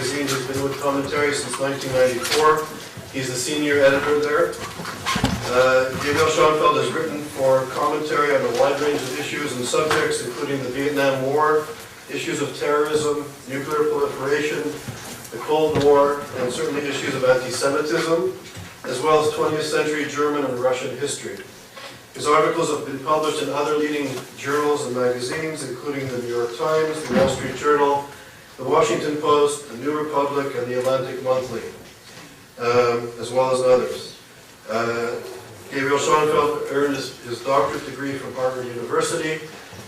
magazine. He's been with Commentary since 1994. He's the senior editor there. Gabriel Schoenfeld has written for Commentary on a wide range of issues and subjects, including the Vietnam War, issues of terrorism, nuclear proliferation, the Cold War, and certainly issues of anti-Semitism, as well as 20th century German and Russian history. His articles have been published in other leading journals and magazines, including the New York Times, the Wall Street Journal, the Washington Post, the New Republic, and the Atlantic Monthly, as well as others. Gabriel Schoenfeld earned his doctorate degree from Harvard University,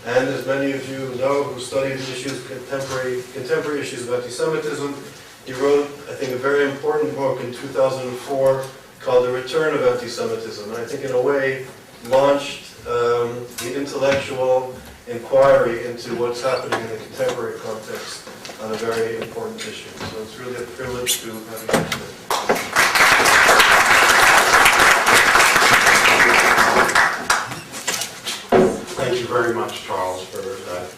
and as many of you know who studied issues, contemporary issues of anti-Semitism, he wrote, I think, a very important book in 2004 called The Return of Anti-Semitism, and I think in a way launched the intellectual inquiry into what's happening in the contemporary context on a very important issue. So it's really a privilege to have you here today. Thank you very much, Charles, for that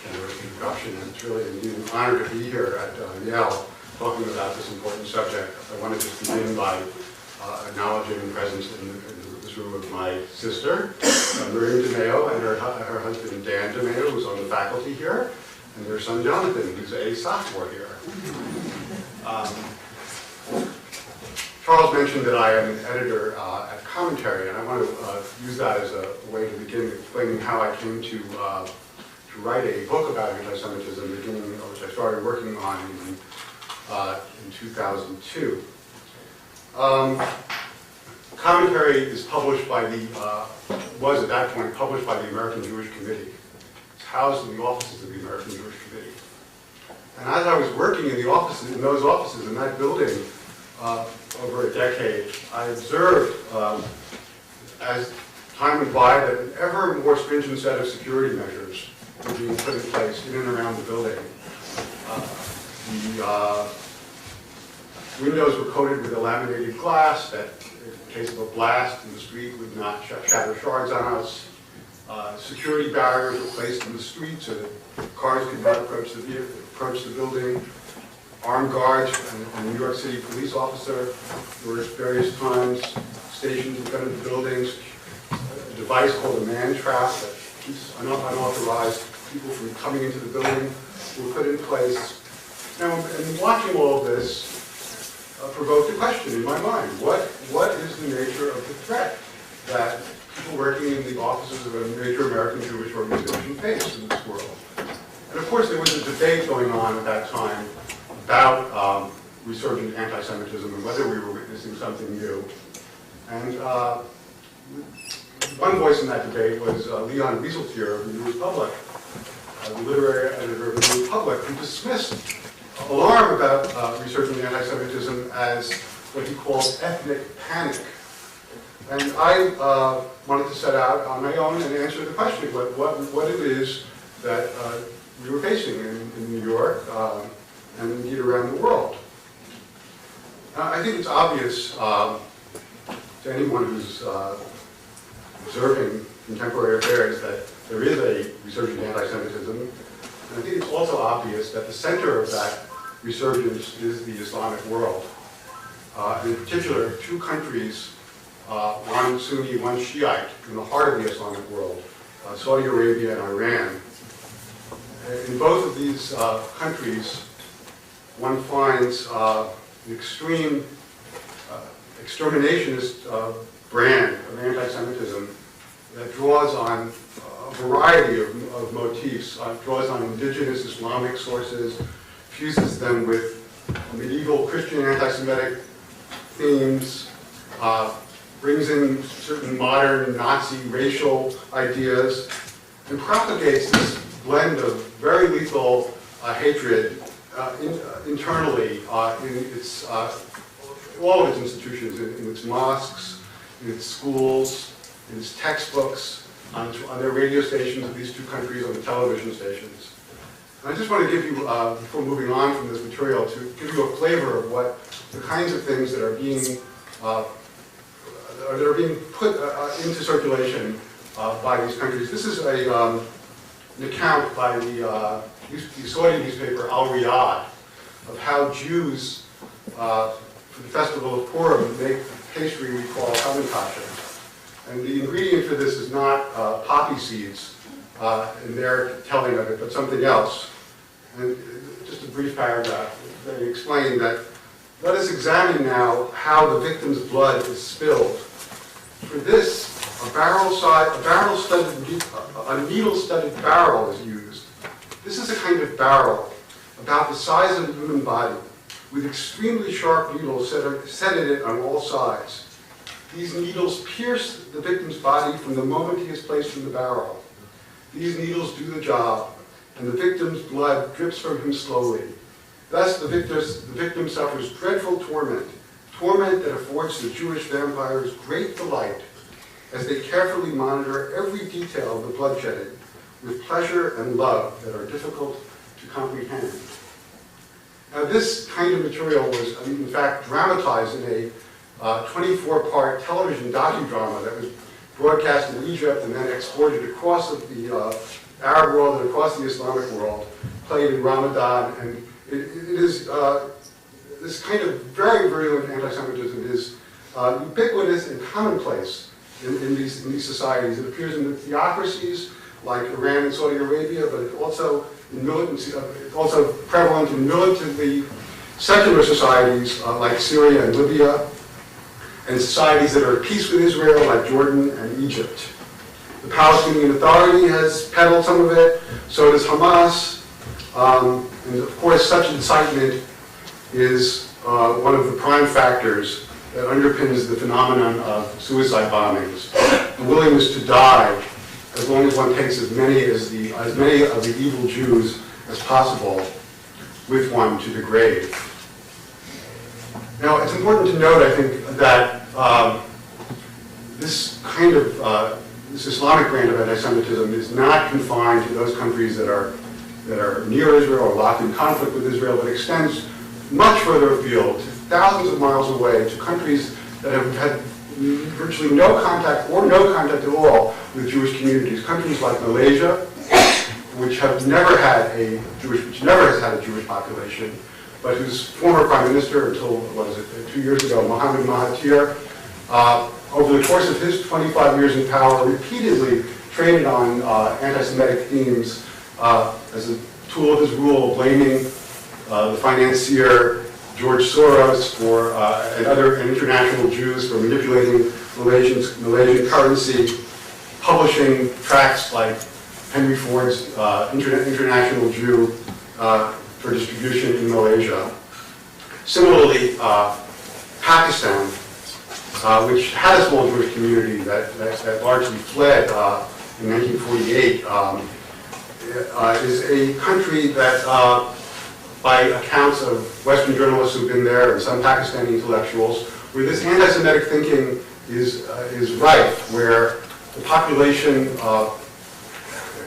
generous introduction. And it's really an honor to be here at Yale talking about this important subject. I want to just begin by acknowledging the presence in this room of my sister, Miriam DeMeo, and her husband, Dan DeMeo, who's on the faculty here, and their son, Jonathan, who's a sophomore here. Charles mentioned that I am an editor at Commentary, and I want to use that as a way to begin explaining how I came to write a book about anti-Semitism, which I started working on in 2002. Commentary is published by was at that point published by the American Jewish Committee. It's housed in the offices of the American Jewish Committee. And as I was working in the offices, in those offices, in that building, over a decade, I observed, as time went by, that an ever more stringent set of security measures were being put in place in and around the building. The windows were coated with a laminated glass that, in case of a blast in the street, would not shatter shards on us. Security barriers were placed in the street so that cars could not approach the building. Armed guards and a New York City police officer were at various times stationed in front of the buildings. A device called a man trap that keeps unauthorized people from coming into the building were put in place. Now, in watching all of this, provoked a question in my mind. What is the nature of the threat that people working in the offices of a major American Jewish organization face in this world? And of course, there was a debate going on at that time about resurgent anti-Semitism and whether we were witnessing something new. And one voice in that debate was Leon Wieseltier of the New Republic, the literary editor of the New Republic, who dismissed alarm about resurgent anti-Semitism as what he called ethnic panic. And I wanted to set out on my own and answer the question what it is that we were facing in New York and indeed around the world. I think it's obvious to anyone who's observing contemporary affairs that there is a resurgent anti-Semitism. And I think it's also obvious that the center of that resurgence is the Islamic world. In particular, two countries, one Sunni, one Shiite, in the heart of the Islamic world, Saudi Arabia and Iran. In both of these countries, one finds an extreme exterminationist brand of anti-Semitism that draws on a variety of motifs, draws on indigenous Islamic sources, fuses them with medieval Christian anti-Semitic themes, brings in certain modern Nazi racial ideas, and propagates this blend of very lethal hatred internally in its all of its institutions, in its mosques, in its schools, in its textbooks, on their radio stations of these two countries, on the television stations. And I just want to give you, before moving on from this material, to give you a flavor of what the kinds of things that are being put into circulation by these countries. This is an account by the Saudi newspaper Al Riyadh, of how Jews, for the festival of Purim, make pastry we call hamantashen. And the ingredient for this is not poppy seeds in their telling of it, but something else. And just a brief paragraph. They explain that, let us examine now how the victim's blood is spilled. For this, a needle-studded barrel is used. This is a kind of barrel about the size of a human body, with extremely sharp needles set in it on all sides. These needles pierce the victim's body from the moment he is placed in the barrel. These needles do the job, and the victim's blood drips from him slowly. Thus, the victim suffers dreadful torment that affords the Jewish vampires great delight, as they carefully monitor every detail of the bloodshedding with pleasure and love that are difficult to comprehend. Now, this kind of material was, in fact, dramatized in a 24-part television docudrama that was broadcast in Egypt and then exported across the Arab world and across the Islamic world, played in Ramadan. And it is, this kind of very virulent anti-Semitism is ubiquitous and commonplace in these societies. It appears in the theocracies like Iran and Saudi Arabia, but it's also prevalent in militantly secular societies like Syria and Libya, and societies that are at peace with Israel like Jordan and Egypt. The Palestinian Authority has peddled some of it, so does Hamas, and of course such incitement is one of the prime factors that underpins the phenomenon of suicide bombings, the willingness to die as long as one takes as many of the evil Jews as possible with one to the grave. Now, it's important to note, I think, that this kind of this Islamic brand of anti-Semitism is not confined to those countries that are near Israel or locked in conflict with Israel, but extends much further afield, thousands of miles away, to countries that have had virtually no contact or no contact at all with Jewish communities. Countries like Malaysia, which never has had a Jewish population, but whose former prime minister, until 2 years ago, Mohammed Mahathir, over the course of his 25 years in power, repeatedly traded on anti-Semitic themes as a tool of his rule, blaming the financier George Soros and international Jews for manipulating Malaysian currency, publishing tracts like Henry Ford's International Jew for distribution in Malaysia. Similarly, Pakistan, which had a small Jewish community that largely fled in 1948, is a country that, by accounts of Western journalists who've been there and some Pakistani intellectuals, where this anti-Semitic thinking is rife, where the population,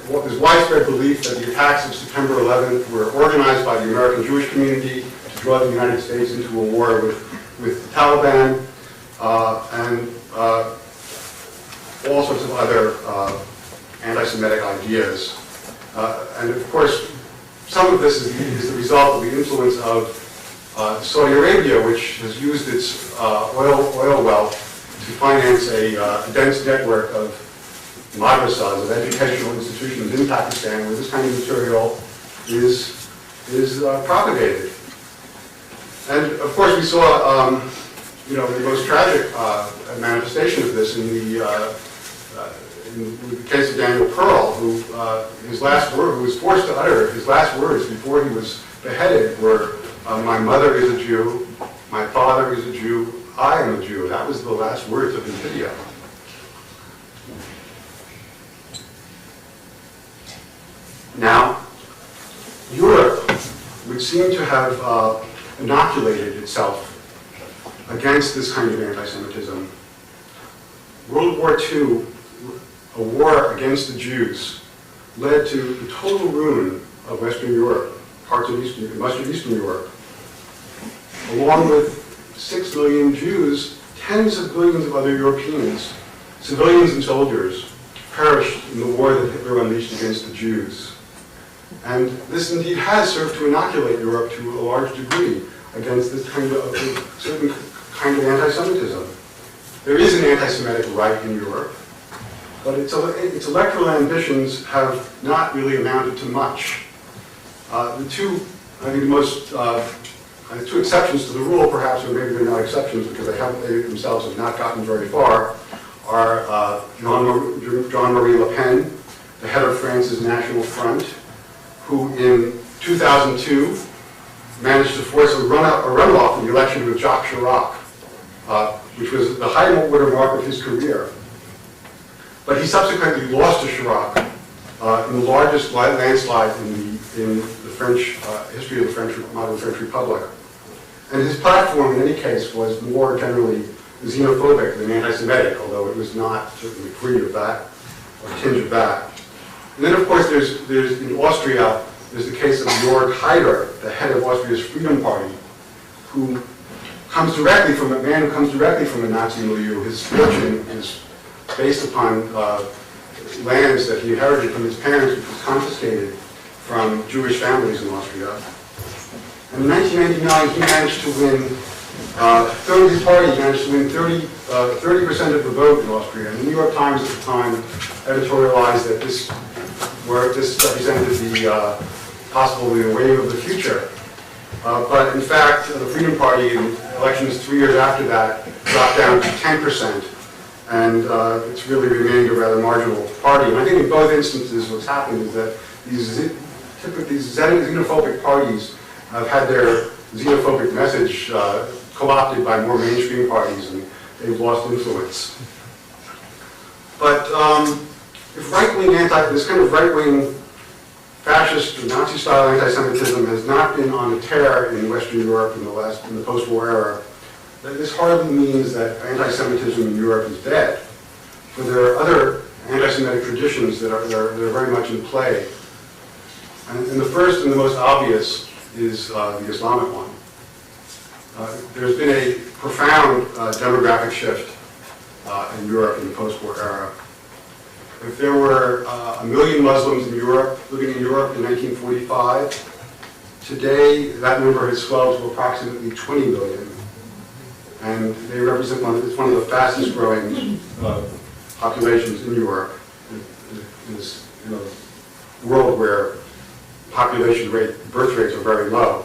there's widespread belief that the attacks of September 11th were organized by the American Jewish community to draw the United States into a war with the Taliban, and all sorts of other anti-Semitic ideas. And of course, some of this is the result of the influence of Saudi Arabia, which has used its oil wealth to finance a dense network of madrasas, of educational institutions in Pakistan, where this kind of material is propagated. And of course, we saw the most tragic manifestation of this in the case of Daniel Pearl, who was forced to utter his last words before he was beheaded were, "My mother is a Jew, my father is a Jew, I am a Jew." That was the last words of his video. Now, Europe would seem to have inoculated itself against this kind of anti-Semitism. World War II, a war against the Jews, led to the total ruin of Western Europe, much of Eastern Europe. Along with 6 million Jews, tens of billions of other Europeans, civilians and soldiers, perished in the war that Hitler unleashed against the Jews. And this indeed has served to inoculate Europe to a large degree against this kind of certain kind of anti-Semitism. There is an anti-Semitic right in Europe, but its electoral ambitions have not really amounted to much. The two exceptions to the rule, perhaps, or maybe they're not exceptions because they themselves have not gotten very far, are Jean-Marie Le Pen, the head of France's National Front, who in 2002 managed to force a runoff in the election with Jacques Chirac, which was the high watermark of his career. But he subsequently lost to Chirac in the largest landslide in the French history of the modern French Republic. And his platform, in any case, was more generally xenophobic than anti-Semitic, although it was not certainly free of that, or tinge of that. And then, of course, there's in Austria, there's the case of Jörg Haider, the head of Austria's Freedom Party, who comes directly from a man who comes directly from a Nazi milieu. His fortune is based upon lands that he inherited from his parents, which was confiscated from Jewish families in Austria. And in 1999, he managed to win, his party managed to win 30% of the vote in Austria. And the New York Times at the time editorialized that this represented the possibly the wave of the future. But in fact, the Freedom Party in elections 3 years after that dropped down to 10%. And it's really remained a rather marginal party. And I think in both instances what's happened is that these xenophobic parties have had their xenophobic message co-opted by more mainstream parties, and they've lost influence. But if this kind of right-wing fascist or Nazi-style anti-Semitism has not been on a tear in Western Europe in the post-war era, then this hardly means that anti-Semitism in Europe is dead. But there are other anti-Semitic traditions that are very much in play. And the first and the most obvious is the Islamic one. There's been a profound demographic shift in Europe in the post-war era. If there were 1 million Muslims in Europe, living in Europe in 1945, today that number has swelled to approximately 20 million. And they represent one of the fastest growing populations in Europe in this world where birth rates are very low.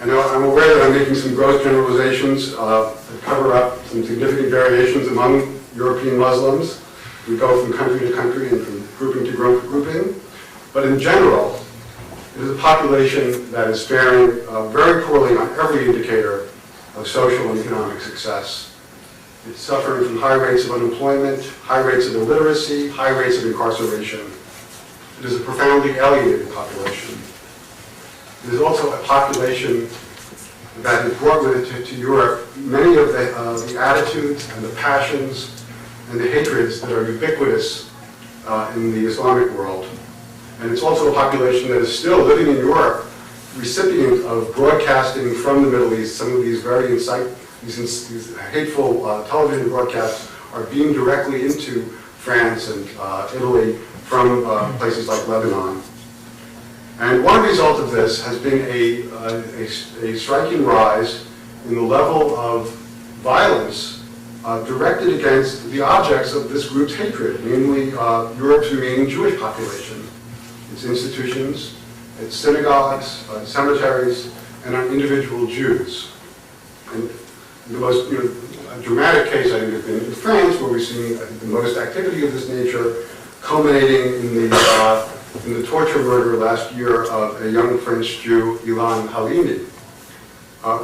And I'm aware that I'm making some gross generalizations that cover up some significant variations among European Muslims. We go from country to country and from grouping to grouping. But in general, it is a population that is faring very poorly on every indicator of social and economic success. It's suffering from high rates of unemployment, high rates of illiteracy, high rates of incarceration. It is a profoundly alienated population. It is also a population that has brought with it to Europe many of the attitudes and the passions and the hatreds that are ubiquitous in the Islamic world. And it's also a population that is still living in Europe, recipient of broadcasting from the Middle East. Some of these very these hateful television broadcasts are beamed directly into France and Italy from places like Lebanon. And one result of this has been a striking rise in the level of violence directed against the objects of this group's hatred, namely Europe's remaining Jewish population, its institutions, its synagogues, cemeteries, and on individual Jews. And the most dramatic case, I think, has been in France, where we've seen, I think, the most activity of this nature, culminating in the torture murder last year of a young French Jew, Ilan Halimi,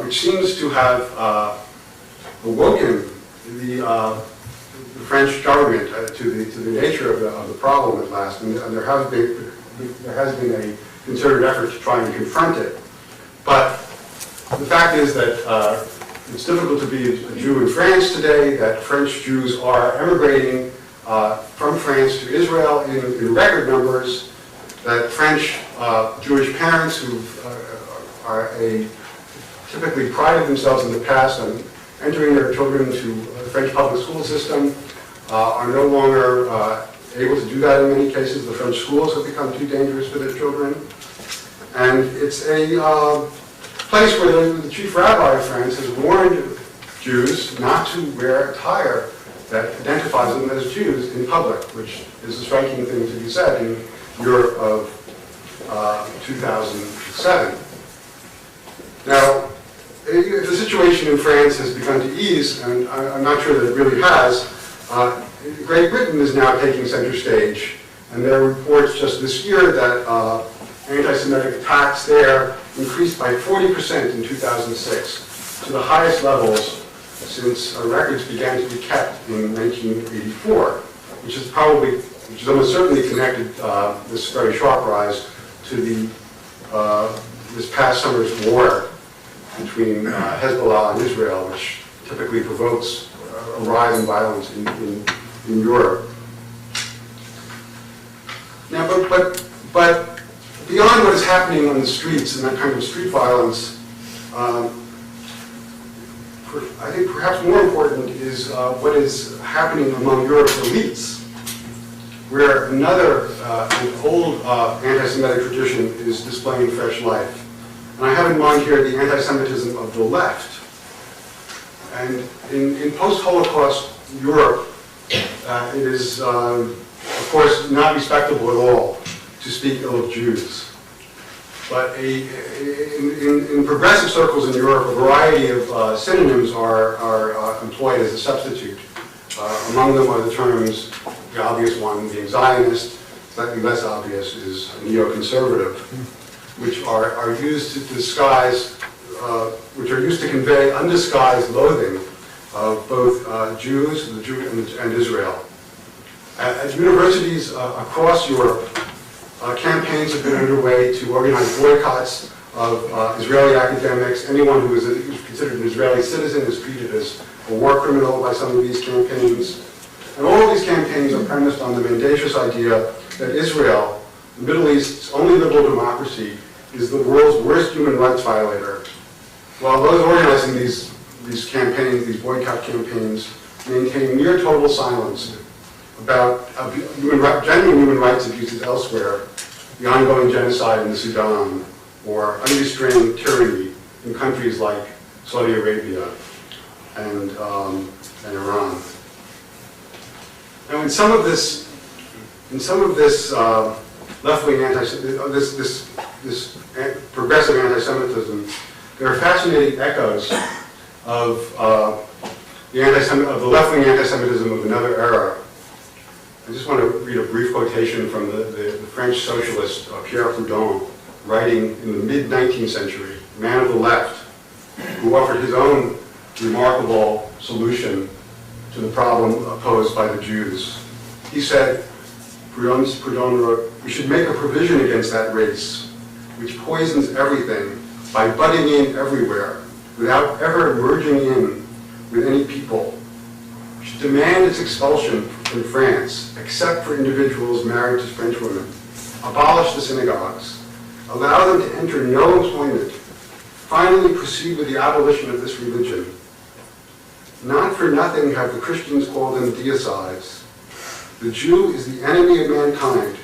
which seems to have awoken the French government to the nature of the problem at last, and there has been a concerted effort to try and confront it. But the fact is that it's difficult to be a Jew in France today, that French Jews are emigrating from France to Israel in record numbers, that French Jewish parents who typically prided themselves in the past on entering their children to the French public school system are no longer able to do that in many cases. The French schools have become too dangerous for their children. And it's a place where the chief rabbi of France has warned Jews not to wear attire that identifies them as Jews in public, which is a striking thing to be said in Europe of 2007. Now, if the situation in France has begun to ease, and I'm not sure that it really has, Great Britain is now taking center stage, and there are reports just this year that anti-Semitic attacks there increased by 40% in 2006, to the highest levels since records began to be kept in 1984, which is almost certainly connected, this very sharp rise, to this past summer's war between Hezbollah and Israel, which typically provokes a rise in violence in Europe. Now, but beyond what is happening on the streets and that kind of street violence, I think perhaps more important is what is happening among Europe's elites, where another old anti-Semitic tradition is displaying fresh life. And I have in mind here the anti-Semitism of the left. And in post-Holocaust Europe, it is, of course, not respectable at all to speak ill of Jews. But in progressive circles in Europe, a variety of synonyms are employed as a substitute. Among them are the terms, the obvious one being Zionist, slightly less obvious is neoconservative, which are used to disguise, which are used to convey undisguised loathing of both Jews and Israel. At universities across Europe, campaigns have been underway to organize boycotts of Israeli academics. Anyone who is considered an Israeli citizen is treated as a war criminal by some of these campaigns. And all of these campaigns are premised on the mendacious idea that Israel, the Middle East's only liberal democracy, is the world's worst human rights violator. While those organizing these campaigns, these boycott campaigns, maintain near total silence about genuine human rights abuses elsewhere, the ongoing genocide in the Sudan, or unrestrained tyranny in countries like Saudi Arabia and Iran. Now, in some of this left-wing this progressive anti-Semitism, there are fascinating echoes of the left-wing anti-Semitism of another era. I just want to read a brief quotation from the French socialist Pierre Proudhon, writing in the mid-19th century, man of the left, who offered his own remarkable solution to the problem posed by the Jews. He said, Proudhon wrote, "We should make a provision against that race, which poisons everything by butting in everywhere, without ever merging in with any people. We should demand its expulsion from France, except for individuals married to French women. Abolish the synagogues. Allow them to enter no employment. Finally proceed with the abolition of this religion. Not for nothing have the Christians called them deicides. The Jew is the enemy of mankind.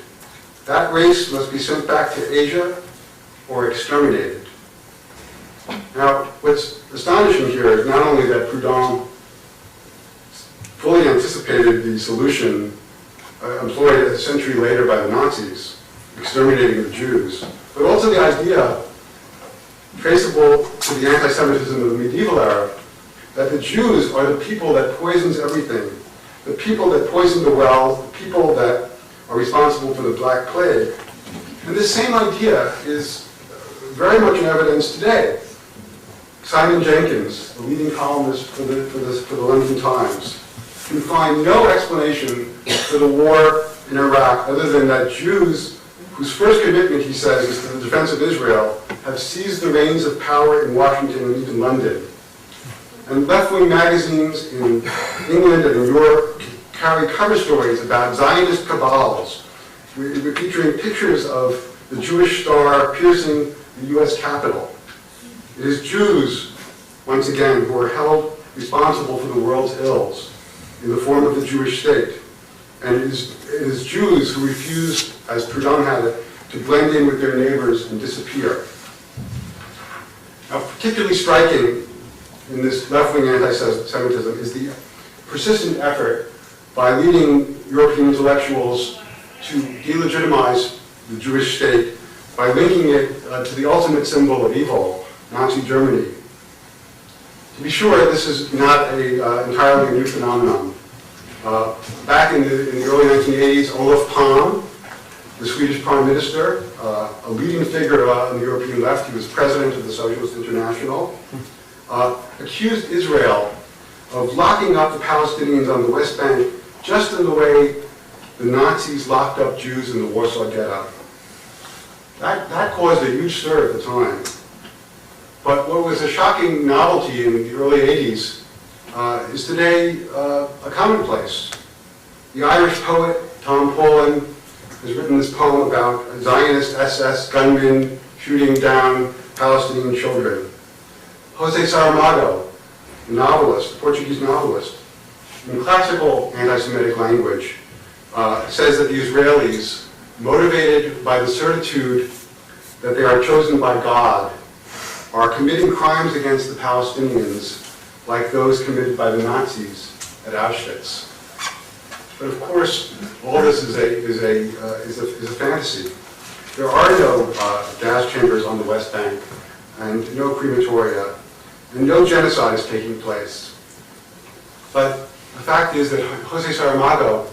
That race must be sent back to Asia or exterminated." Now, what's astonishing here is not only that Proudhon fully anticipated the solution employed a century later by the Nazis, exterminating the Jews, but also the idea, traceable to the anti-Semitism of the medieval era, that the Jews are the people that poisons everything, the people that poison the well, the people that are responsible for the Black Plague. And this same idea is very much in evidence today. Simon Jenkins, the leading columnist for the London Times, can find no explanation for the war in Iraq other than that Jews, whose first commitment, he says, is to the defense of Israel, have seized the reins of power in Washington and even London. And left-wing magazines in England and in Europe carry cover stories about Zionist cabals, featuring pictures of the Jewish star piercing the U.S. Capitol. It is Jews, once again, who are held responsible for the world's ills in the form of the Jewish state. And it is Jews who refuse, as Proudhon had it, to blend in with their neighbors and disappear. Now, particularly striking in this left-wing anti-Semitism is the persistent effort by leading European intellectuals to delegitimize the Jewish state by linking it to the ultimate symbol of evil, Nazi Germany. To be sure, this is not an entirely new phenomenon. Back in the early 1980s, Olof Palme, the Swedish Prime Minister, a leading figure on the European left, he was president of the Socialist International, accused Israel of locking up the Palestinians on the West Bank just in the way the Nazis locked up Jews in the Warsaw Ghetto. That caused a huge stir at the time. But what was a shocking novelty in the early 80s is today a commonplace. The Irish poet Tom Paulin has written this poem about Zionist SS gunmen shooting down Palestinian children. José Saramago, the novelist, the Portuguese novelist, in classical anti-Semitic language, says that the Israelis, motivated by the certitude that they are chosen by God, are committing crimes against the Palestinians like those committed by the Nazis at Auschwitz. But of course, all this is a fantasy. There are no gas chambers on the West Bank, and no crematoria, and no genocide is taking place. But the fact is that José Saramago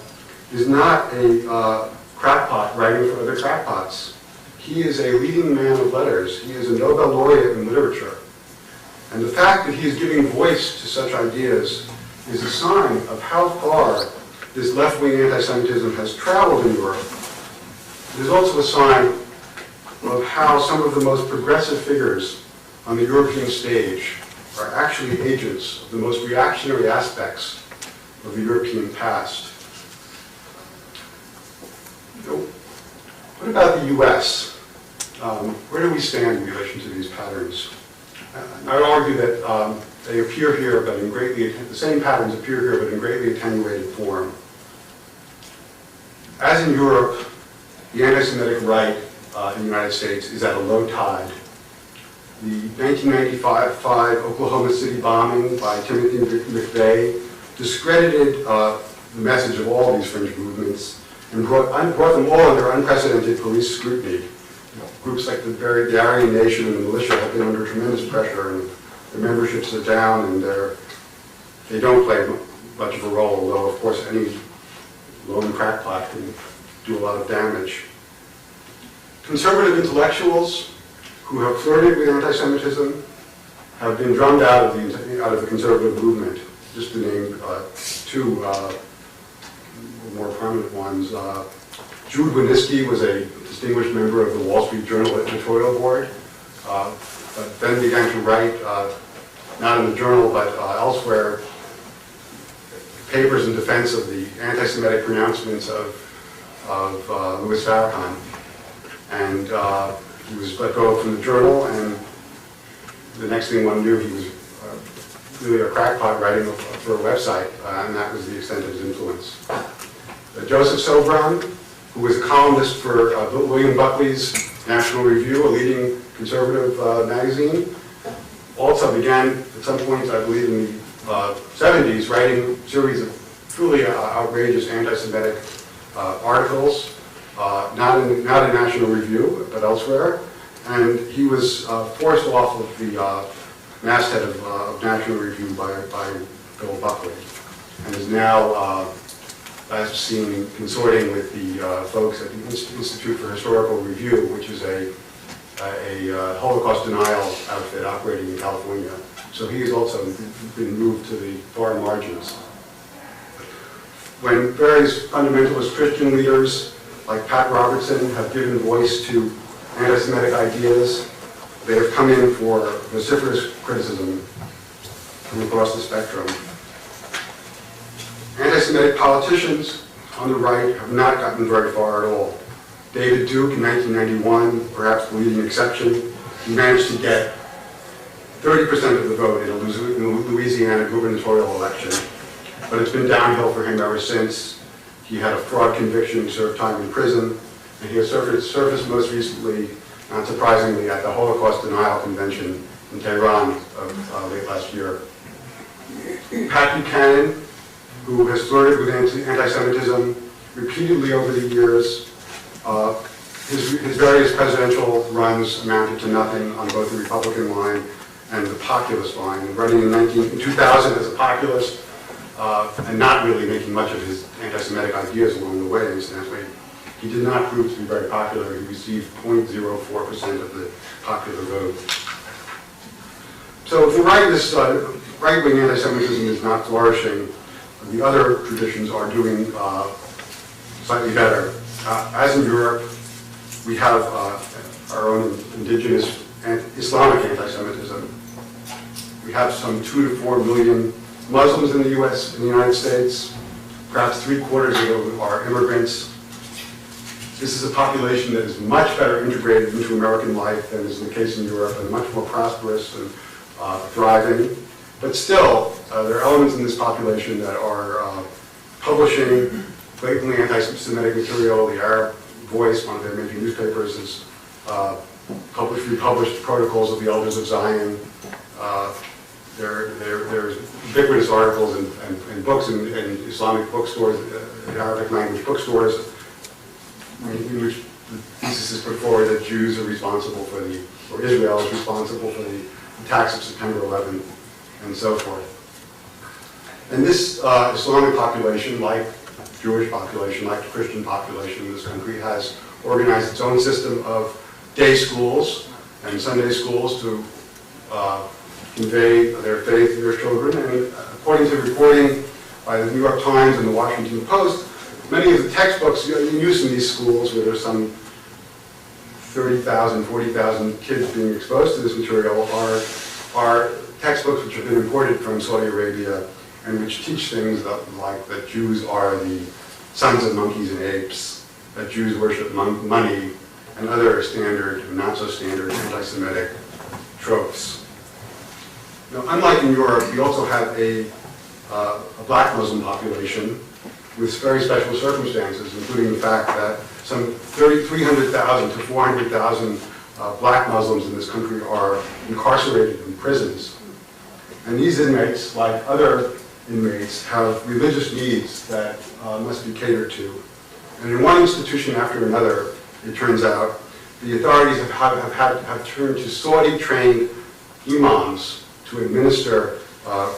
is not a crackpot writing for other crackpots. He is a leading man of letters. He is a Nobel laureate in literature. And the fact that he is giving voice to such ideas is a sign of how far this left-wing anti-Semitism has traveled in Europe. It is also a sign of how some of the most progressive figures on the European stage are actually agents of the most reactionary aspects of the European past. What about the US? Where do we stand in relation to these patterns? I would argue that they appear here, but in the same patterns appear here, but in greatly attenuated form. As in Europe, the anti-Semitic right in the United States is at a low tide. The 1995 Oklahoma City bombing by Timothy McVeigh discredited the message of all these fringe movements and brought them all under unprecedented police scrutiny. Groups like the Aryan Nation and the militia have been under tremendous pressure, and their memberships are down, and they don't play much of a role, although of course any lone crackpot can do a lot of damage. Conservative intellectuals who have flirted with anti-Semitism have been drummed out of the conservative movement. Just to name two more prominent ones. Jude Winniski was a distinguished member of the Wall Street Journal editorial board, but then began to write, not in the Journal, but elsewhere, papers in defense of the anti-Semitic pronouncements of Louis Farrakhan. And he was let go from the Journal, and the next thing one knew, he was really a crackpot writing for a website, and that was the extent of his influence. Joseph Sobran, who was a columnist for William Buckley's National Review, a leading conservative magazine, also began at some point, I believe in the 70s, writing a series of truly outrageous anti-Semitic articles, not in National Review, but elsewhere. And he was forced off of the masthead of National Review by Bill Buckley, and is now last seen consorting with the folks at the Institute for Historical Review, which is a Holocaust denial outfit operating in California. So he has also been moved to the far margins. When various fundamentalist Christian leaders like Pat Robertson have given voice to anti-Semitic ideas, they have come in for vociferous criticism from across the spectrum. Anti-Semitic politicians on the right have not gotten very far at all. David Duke in 1991, perhaps the leading exception, he managed to get 30% of the vote in a Louisiana gubernatorial election, but it's been downhill for him ever since. He had a fraud conviction, served time in prison, and he has surfaced most recently, not surprisingly, at the Holocaust Denial Convention in Tehran late last year. Pat Buchanan, who has flirted with anti-Semitism repeatedly over the years. His various presidential runs amounted to nothing on both the Republican line and the populist line. Running in 2000 as a populist, and not really making much of his anti-Semitic ideas along the way, incidentally. He did not prove to be very popular. He received 0.04% of the popular vote. So if the right-wing anti-Semitism is not flourishing, the other traditions are doing slightly better. As in Europe, we have our own indigenous and Islamic anti-Semitism. We have some 2 to 4 million Muslims in the United States. Perhaps 3/4 of them are immigrants. This is a population that is much better integrated into American life than is the case in Europe, and much more prosperous and thriving. But still, there are elements in this population that are publishing blatantly anti-Semitic material. The Arab Voice, one of their major newspapers, has republished Protocols of the Elders of Zion. There's ubiquitous articles and books in Islamic bookstores, in Arabic language bookstores, in which the thesis is put forward that Jews are responsible for or Israel is responsible for the attacks of September 11th, and so forth. And this Islamic population, like Jewish population, like the Christian population in this country, has organized its own system of day schools and Sunday schools to convey their faith to their children. And according to reporting by the New York Times and the Washington Post, many of the textbooks in use in these schools, where there's some 30,000, 40,000 kids being exposed to this material, are textbooks which have been imported from Saudi Arabia and which teach things like that Jews are the sons of monkeys and apes, that Jews worship money, and other standard and not so standard anti-Semitic tropes. Now, unlike in Europe, we also have a black Muslim population with very special circumstances, including the fact that some 300,000 to 400,000 black Muslims in this country are incarcerated in prisons. And these inmates, like other inmates, have religious needs that must be catered to. And in one institution after another, it turns out, the authorities have turned to Saudi-trained imams to administer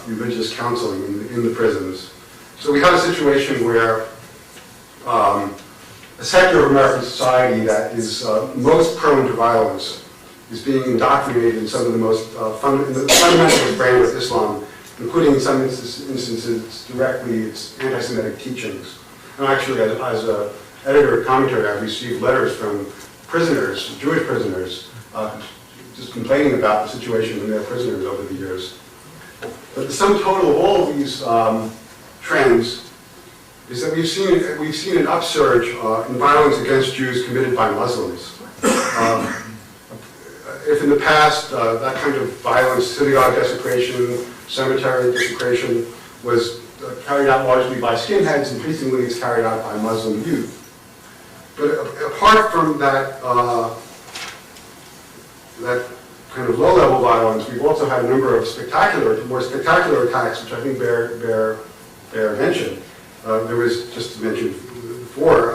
religious counseling in the prisons. So we have a situation where a sector of American society that is most prone to violence is being indoctrinated in some of the most fundamental brand of Islam, including in some instances directly its anti-Semitic teachings. And actually, as an editor of commentary, I've received letters from prisoners, Jewish prisoners, just complaining about the situation in their prisoners over the years. But the sum total of all of these trends is that we've seen an upsurge in violence against Jews committed by Muslims. If in the past that kind of violence, synagogue desecration, cemetery desecration, was carried out largely by skinheads, increasingly it's carried out by Muslim youth. But apart from that, that kind of low-level violence, we've also had a number of more spectacular attacks, which I think bear mention. There was, just to mention before,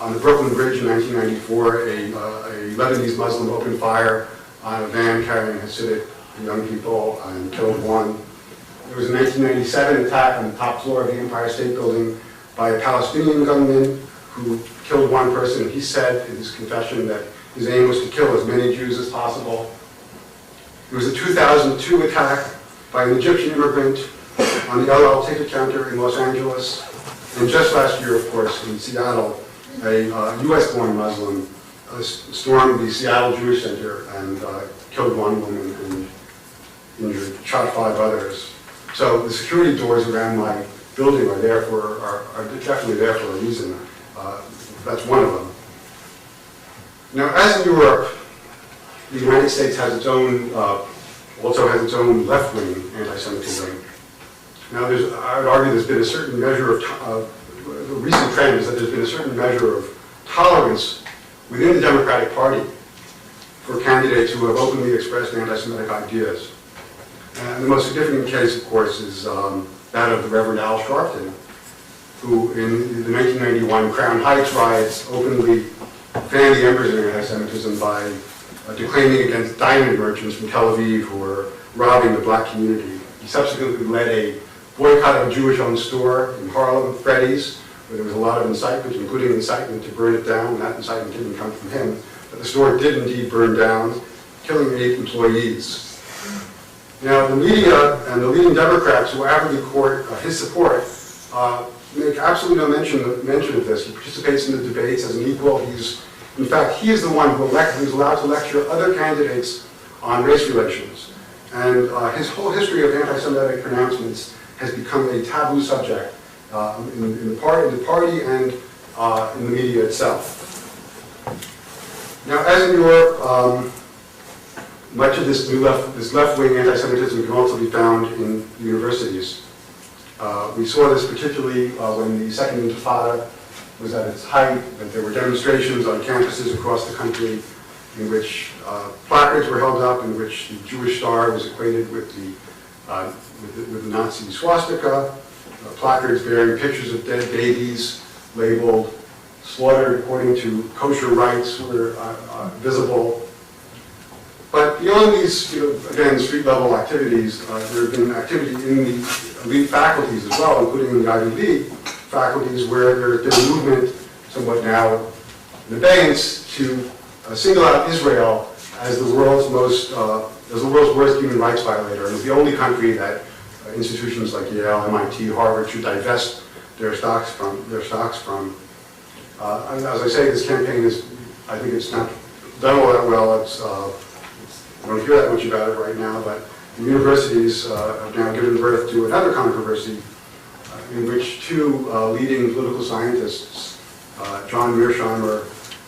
on the Brooklyn Bridge in 1994, a Lebanese Muslim opened fire on a van carrying Hasidic young people and killed one. There was a 1997 attack on the top floor of the Empire State Building by a Palestinian gunman who killed one person. He said in his confession that his aim was to kill as many Jews as possible. There was a 2002 attack by an Egyptian immigrant on the LL ticket counter in Los Angeles. And just last year, of course, in Seattle, a US-born Muslim stormed the Seattle Jewish Center and killed one woman and shot 5 others. So the security doors around my building are definitely there for a reason. That's one of them. Now, as in Europe, the United States has its own, also has its own left-wing anti-Semitism. Now, I would argue there's been a certain measure of recent trend is that there's been a certain measure of tolerance within the Democratic Party for candidates who have openly expressed anti-Semitic ideas. And the most significant case, of course, is that of the Reverend Al Sharpton, who in the 1991 Crown Heights riots openly fanned the embers of anti-Semitism by declaiming against diamond merchants from Tel Aviv who were robbing the black community. He subsequently led a boycott of a Jewish-owned store in Harlem, Freddy's, where there was a lot of incitement, including incitement to burn it down, and that incitement didn't come from him. But the store did indeed burn down, killing 8 employees. Now, the media and the leading Democrats who avidly court his support make absolutely no mention of this. He participates in the debates as an equal. In fact, he is the one who's allowed to lecture other candidates on race relations. And his whole history of anti-Semitic pronouncements has become a taboo subject in the party and in the media itself. Now, as in Europe, much of this left-wing anti-Semitism can also be found in universities. We saw this particularly when the Second Intifada was at its height, that there were demonstrations on campuses across the country in which placards were held up, in which the Jewish star was equated with the Nazi swastika, placards bearing pictures of dead babies labeled slaughtered according to kosher rites were visible. But beyond these, again, street-level activities, there have been activity in the elite faculties as well, including in the Ivy League faculties, where there has been a movement, somewhat now in abeyance, to single out Israel as the world's worst human rights violator, and as the only country that institutions like Yale, MIT, Harvard should divest their stocks from. And as I say, this campaign is, I think it's not done all that well. I don't hear that much about it right now, but the universities have now given birth to another controversy in which 2 leading political scientists, John Mearsheimer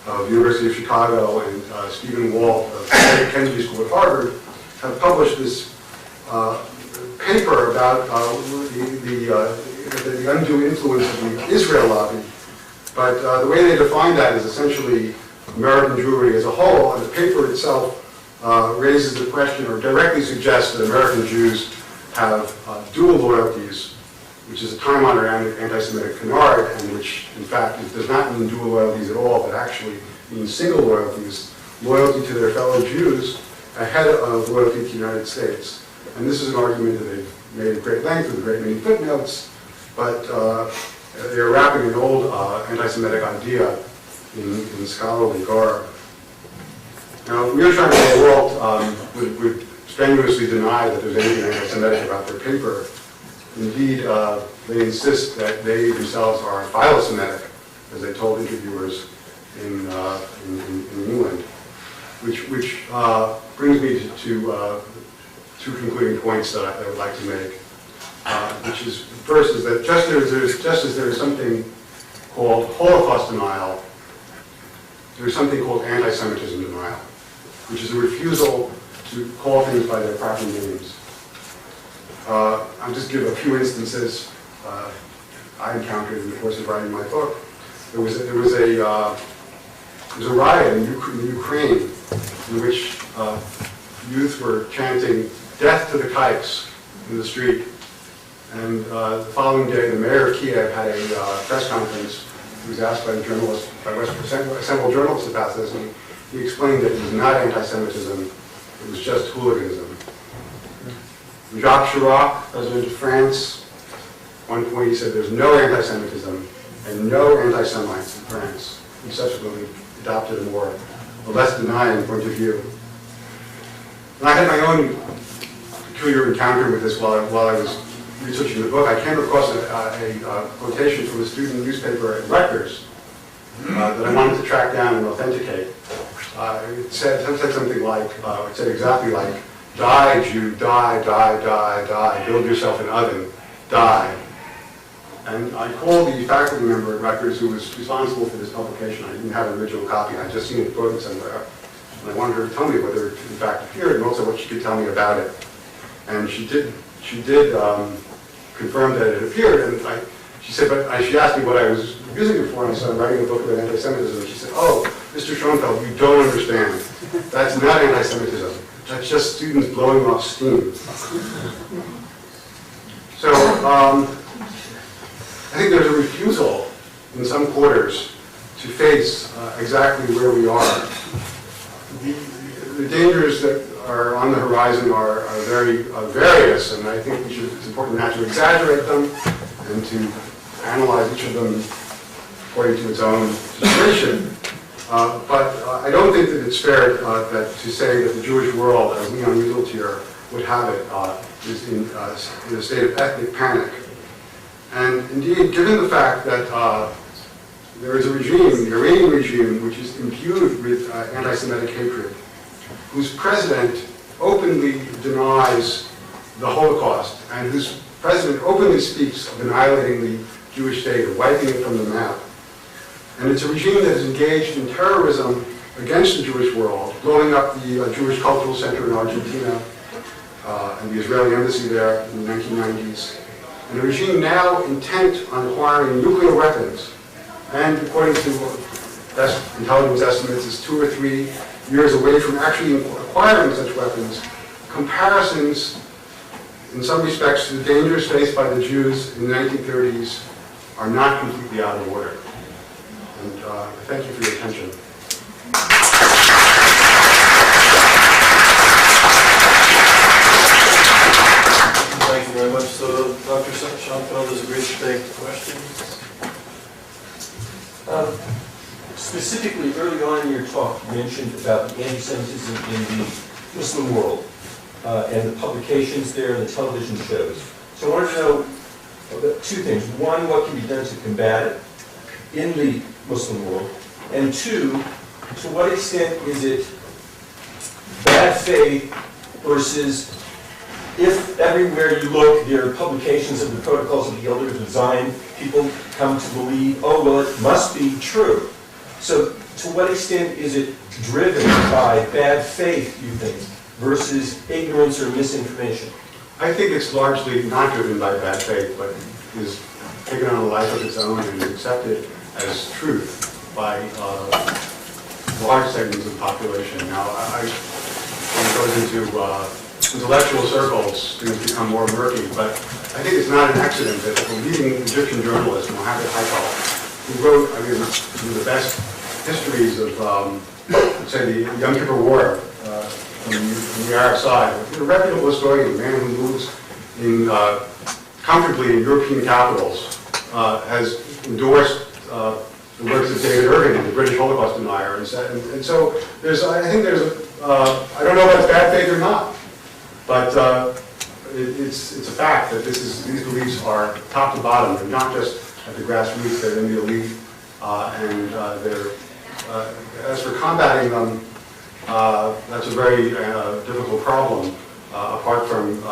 of the University of Chicago and Stephen Walt of Kennedy School at Harvard, have published this paper about the undue influence of the Israel lobby. But the way they define that is essentially American Jewry as a whole, and the paper itself raises the question, or directly suggests, that American Jews have dual loyalties, which is a time-honored anti-Semitic canard, and which, in fact, does not mean dual loyalties at all, but actually means single loyalties, loyalty to their fellow Jews ahead of loyalty to the United States. And this is an argument that they've made at great length with a great many footnotes, but they're wrapping an old anti-Semitic idea in scholarly garb. Now, Mearsheimer and Walt would strenuously deny that there's anything anti-Semitic about their paper. Indeed, they insist that they themselves are philo-Semitic, as they told interviewers in England, which brings me to 2 concluding points that I would like to make. Which is, first, is that just as there is something called Holocaust denial, there is something called anti-Semitism denial, which is a refusal to call things by their proper names. I'll just give a few instances I encountered in the course of writing my book. There was a riot in Ukraine in which youth were chanting "Death to the Kikes" in the street. And the following day, the mayor of Kiev had a press conference. He was asked by several journalists about this, and he explained that it was not anti-Semitism, it was just hooliganism. Jacques Chirac, president of France, at one point he said there's no anti-Semitism and no anti-Semites in France. He subsequently adopted a less denying point of view. And I had my own peculiar encounter with this while I was researching the book. I came across a quotation from a student newspaper at Rutgers that I wanted to track down and authenticate. It said something like, it said exactly like, "Die, Jew, die, die, die, die, build yourself an oven, die." And I called the faculty member at Rutgers who was responsible for this publication. I didn't have an original copy, I'd just seen it quoted somewhere. And I wanted her to tell me whether it in fact appeared, and also what she could tell me about it. And she did confirm that it appeared, and she said, but she asked me what I was using it for, and I started writing a book about anti-Semitism. She said, "Oh, Mr. Schoenfeld, you don't understand. That's not anti-Semitism. That's just students blowing off steam." So I think there's a refusal in some quarters to face exactly where we are. The dangers that are on the horizon are very various, and I think it's important not to exaggerate them and to analyze each of them according to its own situation. But I don't think that it's fair to say that the Jewish world, as Leon Wieseltier would have it, is in a state of ethnic panic. And indeed, given the fact that there is a regime, the Iranian regime, which is imbued with anti-Semitic hatred, whose president openly denies the Holocaust, and whose president openly speaks of annihilating the Jewish state, of wiping it from the map. And it's a regime that is engaged in terrorism against the Jewish world, blowing up the Jewish Cultural Center in Argentina and the Israeli embassy there in the 1990s. And a regime now intent on acquiring nuclear weapons, and according to best intelligence estimates, is 2 or 3 years away from actually acquiring such weapons. Comparisons, in some respects, to the dangers faced by the Jews in the 1930s are not completely out of order. And thank you for your attention. Thank you very much. So Dr. Schoenfeld has agreed to take questions. Specifically, early on in your talk, you mentioned about the anti-Semitism in the Muslim world and the publications there and the television shows. So I wanted to know about 2 things. One, what can be done to combat it in the Muslim world? And 2, to what extent is it bad faith versus if everywhere you look there are publications of the protocols of the elders of Zion, people come to believe, oh, well, it must be true. So to what extent is it driven by bad faith, you think, versus ignorance or misinformation? I think it's largely not driven by bad faith, but is taken on a life of its own and accepted as truth by large segments of the population. Now, when it goes into intellectual circles, things become more murky, but I think it's not an accident that the leading Egyptian journalist, Mohammed Haikal, who wrote, I mean, one of the best histories of, let's say, the Yom Kippur War from the Arab side, a reputable historian, a man who moves comfortably in European capitals, has endorsed the works of David Irving, the British Holocaust denier, and so I think there's I don't know if it's bad faith or not, but it's a fact that these beliefs are top to bottom. They're not just at the grassroots; they're in the elite, and as for combating them, that's a very difficult problem. Apart from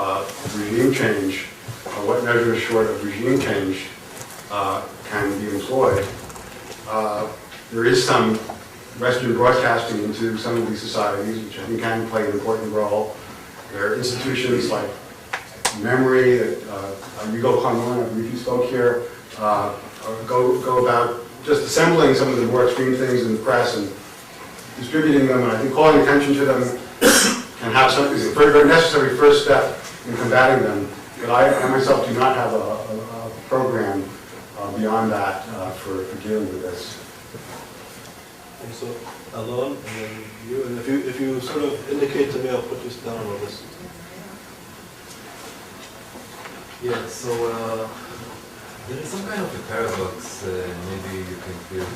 regime change, what measures short of regime change can be employed? There is some Western broadcasting into some of these societies, which I think can play an important role. There are institutions like Memory that Yigal Khanun, I believe you spoke here, go about just assembling some of the more extreme things in the press and distributing them, and I think calling attention to them can have something, is a very, very necessary first step in combating them. But I myself do not have a program beyond that for dealing with this. And so, Alon, and then you, and if you sort of indicate to me, I'll put this down on this. Yeah, so there is some kind of a paradox, maybe you can feel it.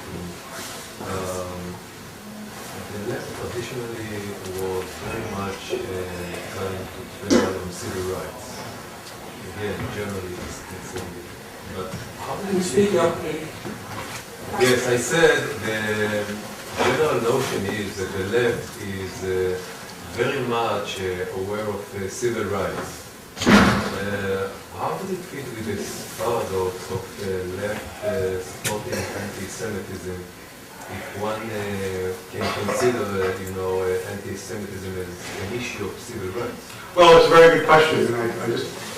The left traditionally was very much trying to depend on civil rights. Again, generally it's but how do you speak up? Yes, I said the general notion is that the left is very much aware of civil rights. How does it fit with this paradox of left supporting anti-Semitism if one can consider, anti-Semitism as an issue of civil rights? Well, it's a very good question, and I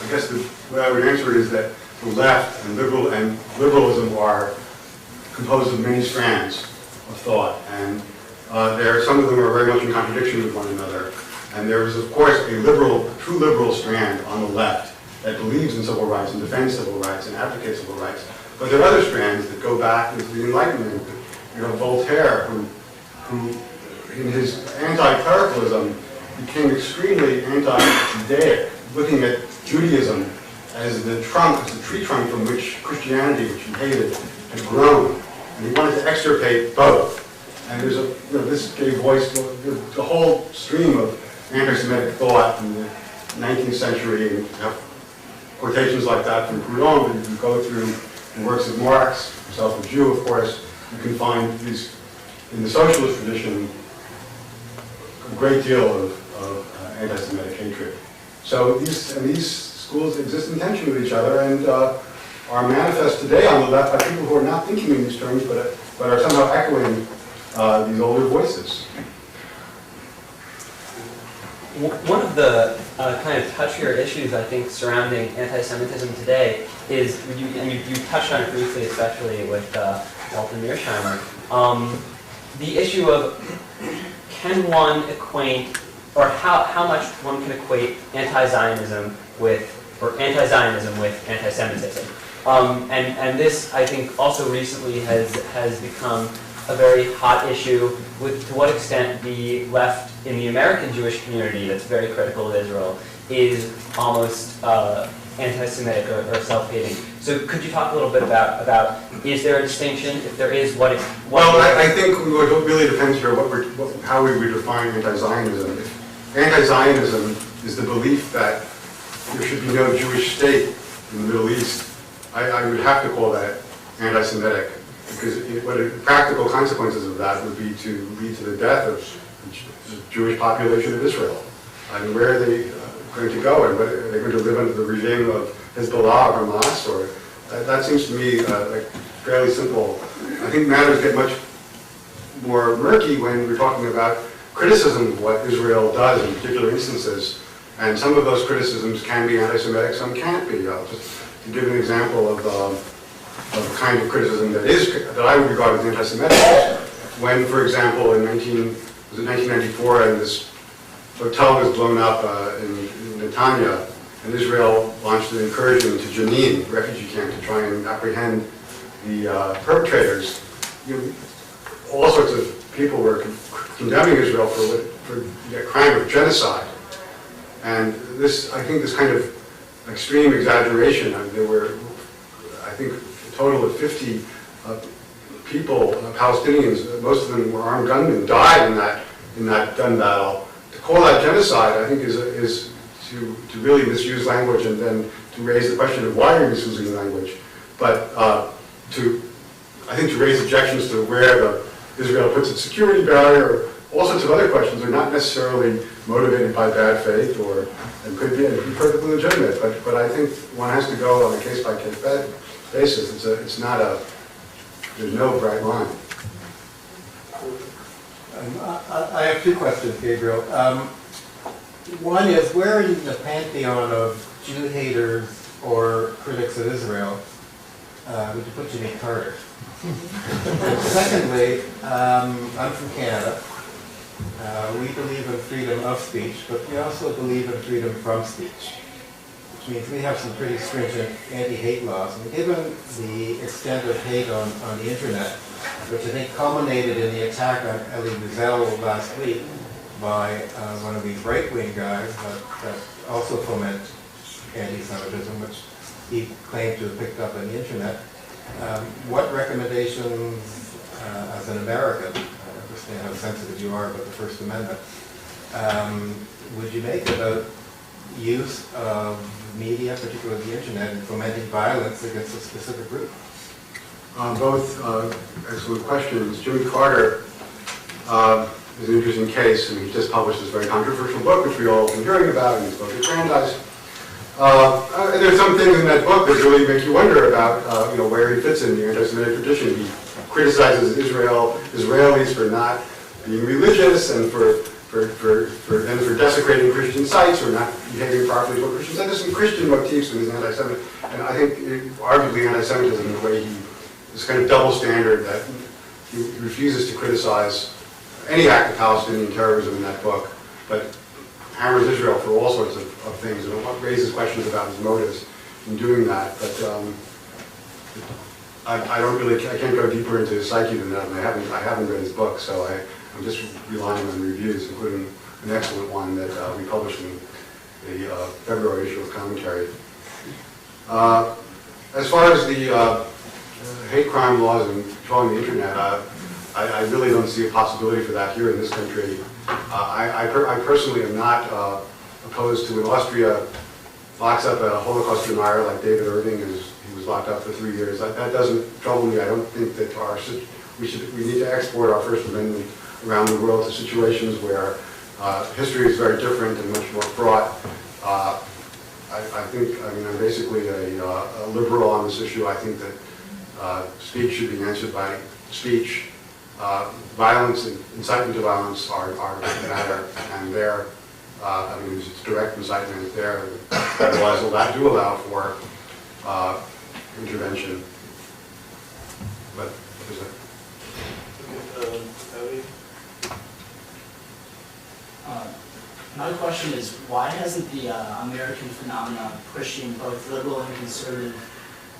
guess the way I would answer it is that the left and liberalism are composed of many strands of thought, and some of them are very much in contradiction with one another. And there is, of course, a true liberal strand on the left that believes in civil rights and defends civil rights and advocates civil rights. But there are other strands that go back into the Enlightenment. Voltaire, who in his anti-clericalism became extremely anti-Judaic, looking at Judaism as the tree trunk from which Christianity, which he hated, had grown. And he wanted to extirpate both. And there's this gave voice to the whole stream of anti-Semitic thought in the 19th century, and you have quotations like that from Proudhon, but you can go through the works of Marx, himself a Jew, of course. You can find these, in the socialist tradition, a great deal of anti-Semitic hatred. So these schools exist in tension with each other and are manifest today on the left by people who are not thinking in these terms, but are somehow echoing these older voices. One of the kind of touchier issues, I think, surrounding anti-Semitism today is, you touched on it briefly, especially with Walter Mearsheimer, the issue of can one equate, or how much one can equate anti-Zionism with anti-Semitism. And this, I think, also recently has become a very hot issue with to what extent the left in the American Jewish community that's very critical of Israel is almost anti-Semitic or self-hating. So could you talk a little bit about is there a distinction? If there is, what is... Well, I think what really depends here how we would define anti-Zionism. Anti-Zionism is the belief that there should be no Jewish state in the Middle East. I would have to call that anti-Semitic, because the practical consequences of that would be to lead to the death of the Jewish population of Israel. I mean, where are they going to go? And are they going to live under the regime of Hezbollah or Hamas? Or that seems to me like fairly simple. I think matters get much more murky when we're talking about criticism of what Israel does in particular instances. And some of those criticisms can be anti-Semitic, some can't be. Just to give an example of the kind of criticism that I would regard as anti-Semitic, when, for example, in 1994, and this hotel was blown up in Netanya, and Israel launched an incursion to Jenin, refugee camp, to try and apprehend the perpetrators. All sorts of people were condemning Israel for the crime of genocide. And this, I think, this kind of extreme exaggeration. There were, I think, a total of 50 people, Palestinians, most of them were armed gunmen, died in that gun battle. To call that genocide, I think, is to really misuse language and then to raise the question of why you're misusing language. But I think to raise objections to where Israel puts its security barrier, all sorts of other questions are not necessarily motivated by bad faith and could be perfectly legitimate. But I think one has to go on a case-by-case basis. There's no bright line. I have two questions, Gabriel. One is, where in the pantheon of Jew haters or critics of Israel would you put Jimmy Carter? Secondly, I'm from Canada. We believe in freedom of speech, but we also believe in freedom from speech, which means we have some pretty stringent anti-hate laws. And given the extent of hate on the internet, which I think culminated in the attack on Elie Wiesel last week by one of these right-wing guys that also foment anti-Semitism, which he claimed to have picked up on the internet. What recommendations, as an American, I understand how sensitive you are about the First Amendment, would you make about use of media, particularly the internet, in fomenting violence against a specific group? Both excellent questions. Jimmy Carter is an interesting case, and he just published this very controversial book, which we all have been hearing about, and he's both at Brandeis. There's some things in that book that really make you wonder about where he fits in the anti-Semitic tradition. He criticizes Israelis for not being religious and for desecrating Christian sites or not behaving properly toward Christians. And there's some Christian motifs in his anti-Semitic, and I think arguably anti-Semitism in the way he this kind of double standard that he refuses to criticize any act of Palestinian terrorism in that book, but hammers Israel for all sorts of things, and raises questions about his motives in doing that. But I can't go deeper into his psyche than that, and I haven't read his book, so I'm just relying on reviews, including an excellent one that we published in the February issue of Commentary. As far as the hate crime laws and controlling the internet, I really don't see a possibility for that here in this country. I personally am not opposed to when Austria locks up a Holocaust denier like David Irving, he was locked up for 3 years. That doesn't trouble me. I don't think that we need to export our First Amendment around the world to situations where history is very different and much more fraught. I'm basically a liberal on this issue. I think that speech should be answered by speech. Violence and incitement to violence are matter, and there, it's direct incitement there. Otherwise, that do allow for intervention. But there's another question is, why hasn't the American phenomenon pushing both liberal and conservative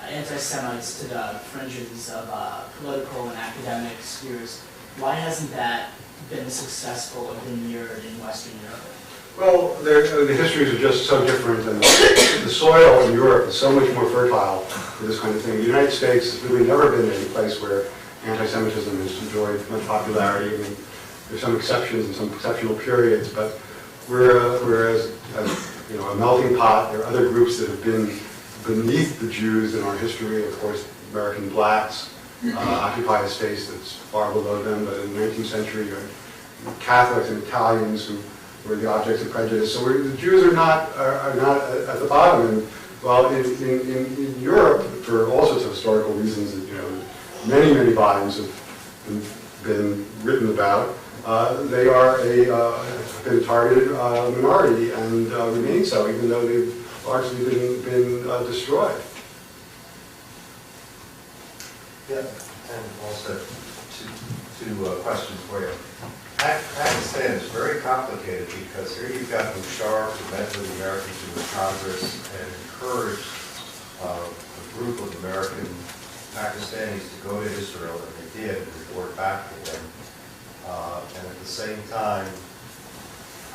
anti-Semites to the fringes of political and academic spheres, why hasn't that been successful or been mirrored in Western Europe? Well, the histories are just so different, and the soil in Europe is so much more fertile for this kind of thing. The United States has really never been a place where anti-Semitism has enjoyed much popularity. I mean, there's some exceptions and some exceptional periods, but whereas a melting pot, there are other groups that have been beneath the Jews in our history. Of course, American blacks occupy a space that's far below them, but in the 19th century, Catholics and Italians who were the objects of prejudice. So the Jews are not at the bottom. And well, in Europe, for all sorts of historical reasons, many volumes have been written about. They are been a targeted minority and remain so, even though they've largely been destroyed. Yeah, and also two questions for you. Pakistan is very complicated because here you've got Musharraf who met with the American Jewish Congress and encouraged a group of American Pakistanis to go to Israel, and they did, and report back to them. And at the same time,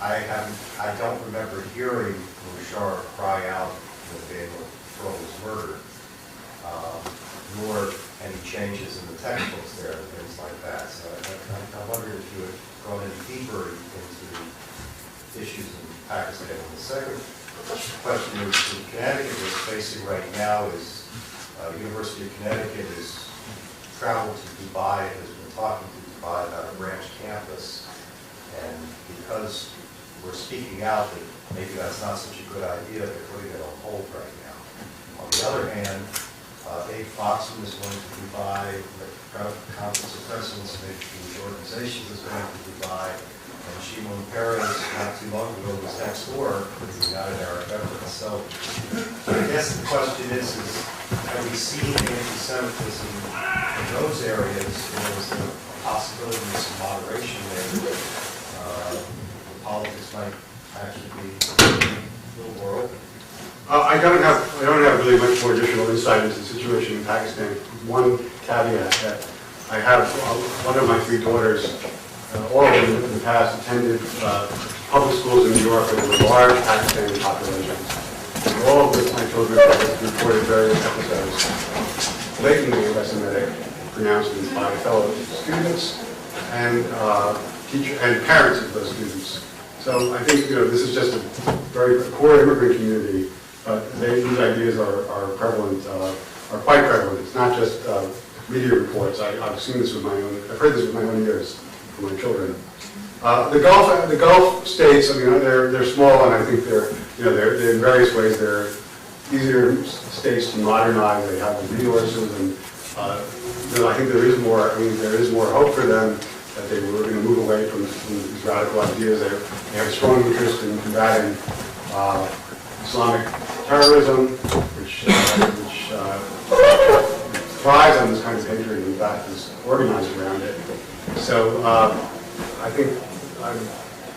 I don't remember hearing Musharraf cry out when Gabriel was murdered, nor any changes in the textbooks there and things like that. So I wondered if you had gone any deeper into issues in Pakistan. And the second question is, in Connecticut, what's facing right now is University of Connecticut has traveled to Dubai, has been talking to Dubai about a branch campus, and because we're speaking out that maybe that's not such a good idea, they're putting it on hold right now. On the other hand, Abe Foxman is going to Dubai, the Conference of Presidents of these organizations is going to Dubai, and Shimon Peres, not too long ago, was next door with the United Arab Emirates. So I guess the question is have we seen anti-Semitism in those areas? Is there a possibility of some moderation there? Politics might actually be a little more open. I don't have really much more additional insight into the situation in Pakistan. One caveat that I have one of my 3 daughters, all of them in the past attended public schools in New York with large Pakistani populations. And all of my children have reported various episodes, blatantly anti-Semitic pronouncements by fellow students and teachers and parents of those students. So I think this is just a very core immigrant community, but these ideas are prevalent, are quite prevalent. It's not just media reports. I've seen this with my own. I've heard this with my own ears from my children. The Gulf states. I mean, they're small, and I think they're in various ways they're easier states to modernize. They have the resources, and I think there is more. I mean, there is more hope for them that they were going to move away from these radical ideas. They have a strong interest in combating Islamic terrorism, which thrives on this kind of hatred, in fact, is organized around it. So I think,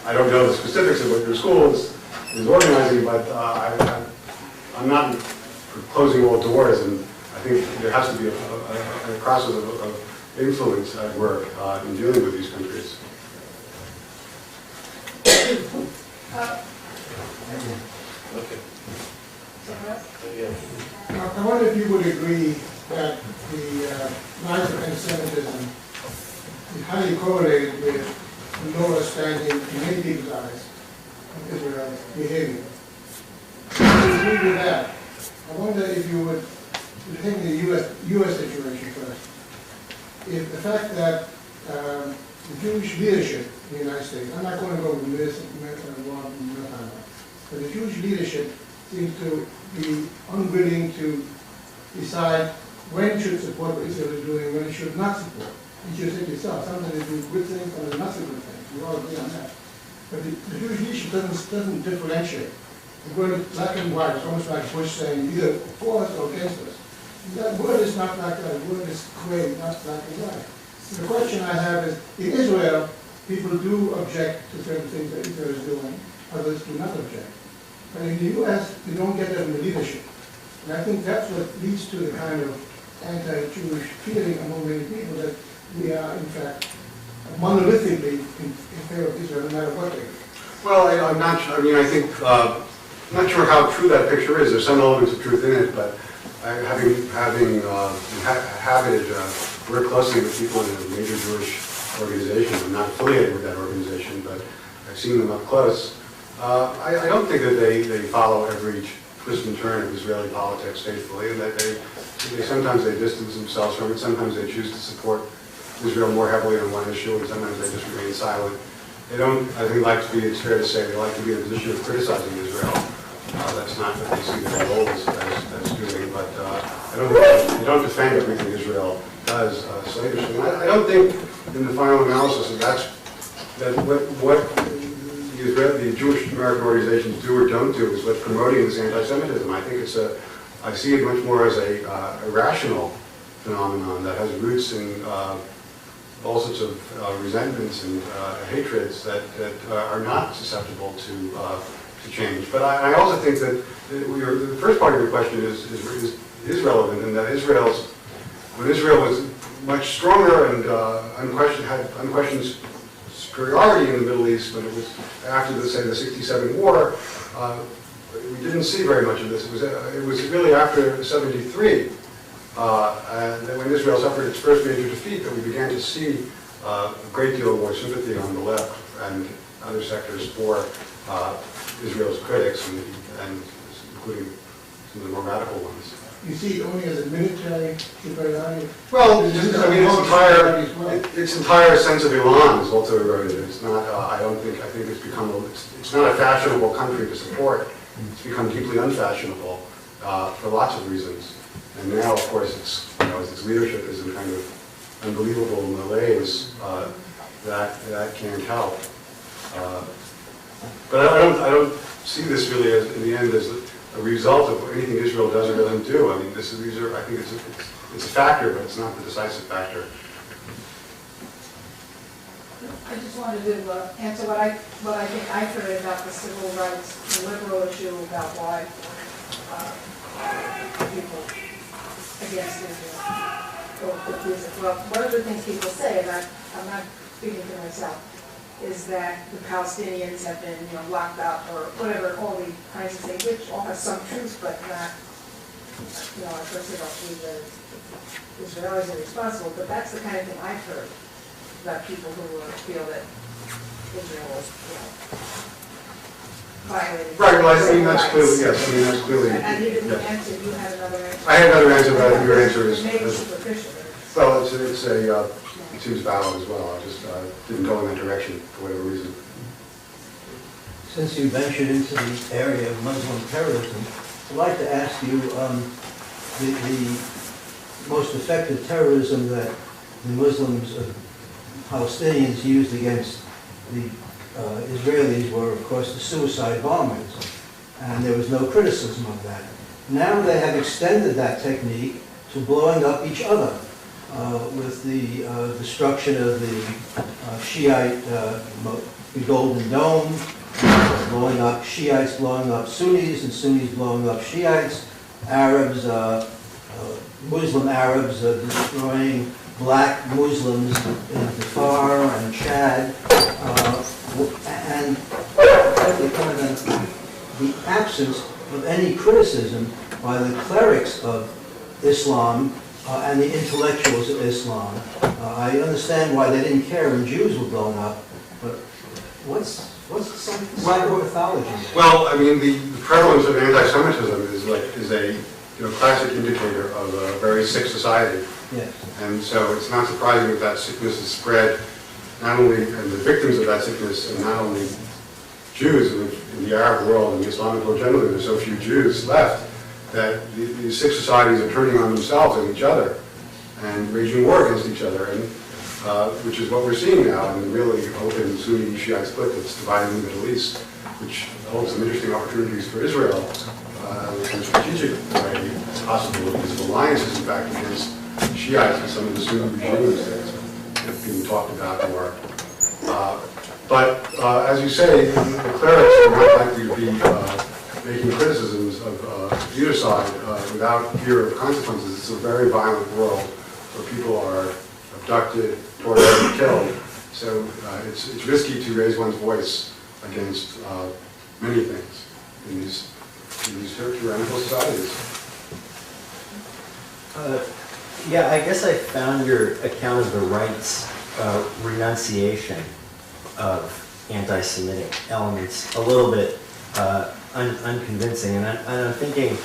I don't know the specifics of what your school is organizing, but I'm not for closing all doors, and I think there has to be a process of influence at work in dealing with these countries. I wonder if you would agree that the rise of anti-Semitism is highly correlated with the lower standing in many people's eyes of Israel's behavior. If you agree with that, I wonder if you would think the U.S. situation first. If the fact that the Jewish leadership in the United States, I'm not going to go with but the Jewish leadership seems to be unwilling to decide when it should support what Israel is doing, when it should not support. You should say to yourself, sometimes they do good things, sometimes not so good things. We all agree on that. But the Jewish leadership doesn't differentiate. The word black and white is almost like Bush saying either for us or against us. That word is not like that. The word is gray, not black and white. So the question I have is, in Israel, people do object to certain things that Israel is doing, others do not object. But in the U.S., you don't get that in the leadership. And I think that's what leads to the kind of anti-Jewish feeling among many people that we are, in fact, monolithically in favor of Israel, no matter what they do. Well, I'm not sure. I mean, I think, I'm not sure how true that picture is. There's some elements of truth in it, but having worked closely with people in a major Jewish organization, I'm not affiliated with that organization, but I've seen them up close. I don't think that they follow every twist and turn of Israeli politics faithfully, and that sometimes they distance themselves from it, sometimes they choose to support Israel more heavily on one issue, and sometimes they just remain silent. They don't, I think, it's fair to say, they like to be in a position of criticizing Israel. That's not what they see their role as doing, but they don't defend everything Israel does slavishly. And I don't think, in the final analysis, that what the Jewish American organizations do or don't do is what's promoting this anti-Semitism. I think I see it much more as a rational phenomenon that has roots in all sorts of resentments and hatreds that are not susceptible to change. But I also think that the first part of your question is relevant, in that when Israel was much stronger and had unquestioned superiority in the Middle East, when it was after the 67 war, we didn't see very much of this. It was really after 73, and when Israel suffered its first major defeat, that we began to see a great deal more sympathy on the left and other sectors for Israel's critics, and including some of the more radical ones. You see it only as a military superiority? Well, its entire sense of Iran is also eroded. It's not. I think it's become. It's not a fashionable country to support. It's become deeply unfashionable for lots of reasons. And now, of course, its leadership is in kind of unbelievable malaise that can't help. But I don't see this really as, in the end, as a result of anything Israel does or doesn't do. I mean, I think it's a factor, but it's not the decisive factor. I just wanted to answer what I think I've heard about the civil rights, the liberal issue about why people against Israel go with Israel. Well, one of the things people say, and I'm not speaking to myself, is that the Palestinians have been, locked up or whatever, all the kinds of things, which all have some truth, but not, I personally don't believe that Israelis are responsible, but that's the kind of thing I've heard about people who feel that Israel was, violating. Right, well, I mean, that's clearly, yes, I mean, that's clearly. And you didn't yes. answer, you had another answer. I had another answer, but your answer is. Maybe superficial. Well, it seems valid as well. I just didn't go in that direction for whatever reason. Since you ventured into the area of Muslim terrorism, I'd like to ask you the most effective terrorism that the Muslims, Palestinians used against the Israelis were, of course, the suicide bombings, and there was no criticism of that. Now they have extended that technique to blowing up each other with the destruction of the Shiite the Golden Dome, blowing up Shiites, blowing up Sunnis, and Sunnis blowing up Shiites, Arabs, Muslim Arabs destroying black Muslims in Dhofar and Chad, and the absence of any criticism by the clerics of Islam and the intellectuals of Islam. I understand why they didn't care when Jews were blown up, but what's the psychopathology? Well, I mean, the prevalence of anti-Semitism is a classic indicator of a very sick society. Yes. And so it's not surprising that that sickness is spread, not only, and the victims of that sickness are not only Jews in the Arab world and the Islamic world generally. There's so few Jews left that these sick societies are turning on themselves and each other and waging war against each other, and which is what we're seeing now in the really open Sunni-Shiite split that's dividing the Middle East, which holds some interesting opportunities for Israel in a strategic way possible, because of alliances, in fact, against Shiites and some of the Sunni regimes that have been talked about more. But as you say, the clerics are not likely to be making criticisms of either side without fear of consequences. It's a very violent world where people are abducted, tortured, and killed. So it's risky to raise one's voice against many things in these tyrannical societies. Yeah, I guess I found your account of the right's renunciation of anti-Semitic elements a little bit unconvincing, and I'm thinking,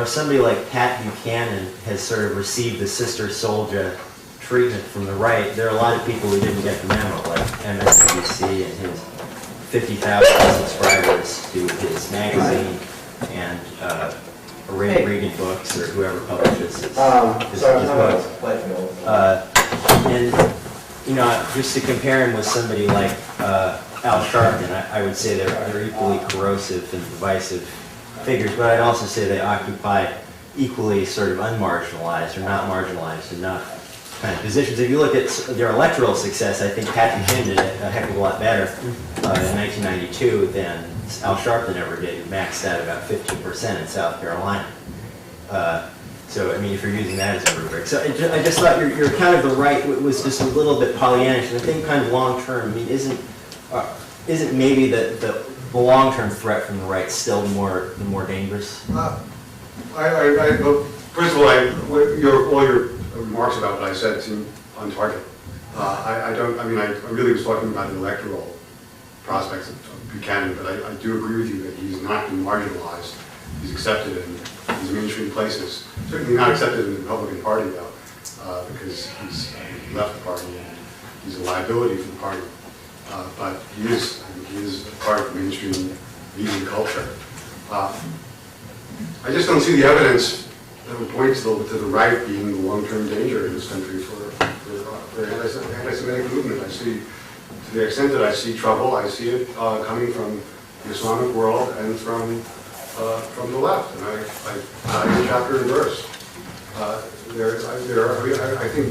somebody like Pat Buchanan has sort of received the Sister Soldier treatment from the right. There are a lot of people who didn't get the memo, like MSNBC and his 50,000 subscribers to his magazine and Reagan Books or whoever publishes his books. And just to compare him with somebody like Al Sharpton, I would say they're equally corrosive and divisive figures, but I'd also say they occupy equally sort of unmarginalized or not marginalized enough kind of positions. If you look at their electoral success, I think Pat Buchanan did a heck of a lot better in 1992 than Al Sharpton ever did. He maxed out about 15% in South Carolina. So, I mean, if you're using that as a rubric. So I just thought your account of the right was just a little bit Pollyannish. And I think kind of long-term, I mean, isn't maybe the long-term threat from the right still the more dangerous? First of all, all your remarks about what I said seem on target. I really was talking about the electoral prospects of Buchanan, but I do agree with you that he's not been marginalized. He's accepted in these mainstream places. Certainly not accepted in the Republican Party, though, because he's left the party and he's a liability for the party. But he is a part of the mainstream media culture. I just don't see the evidence that would point to the right being the long-term danger in this country for anti-Semitic movement. I see, to the extent that I see trouble, I see it coming from the Islamic world and from the left, and I in chapter and verse. I think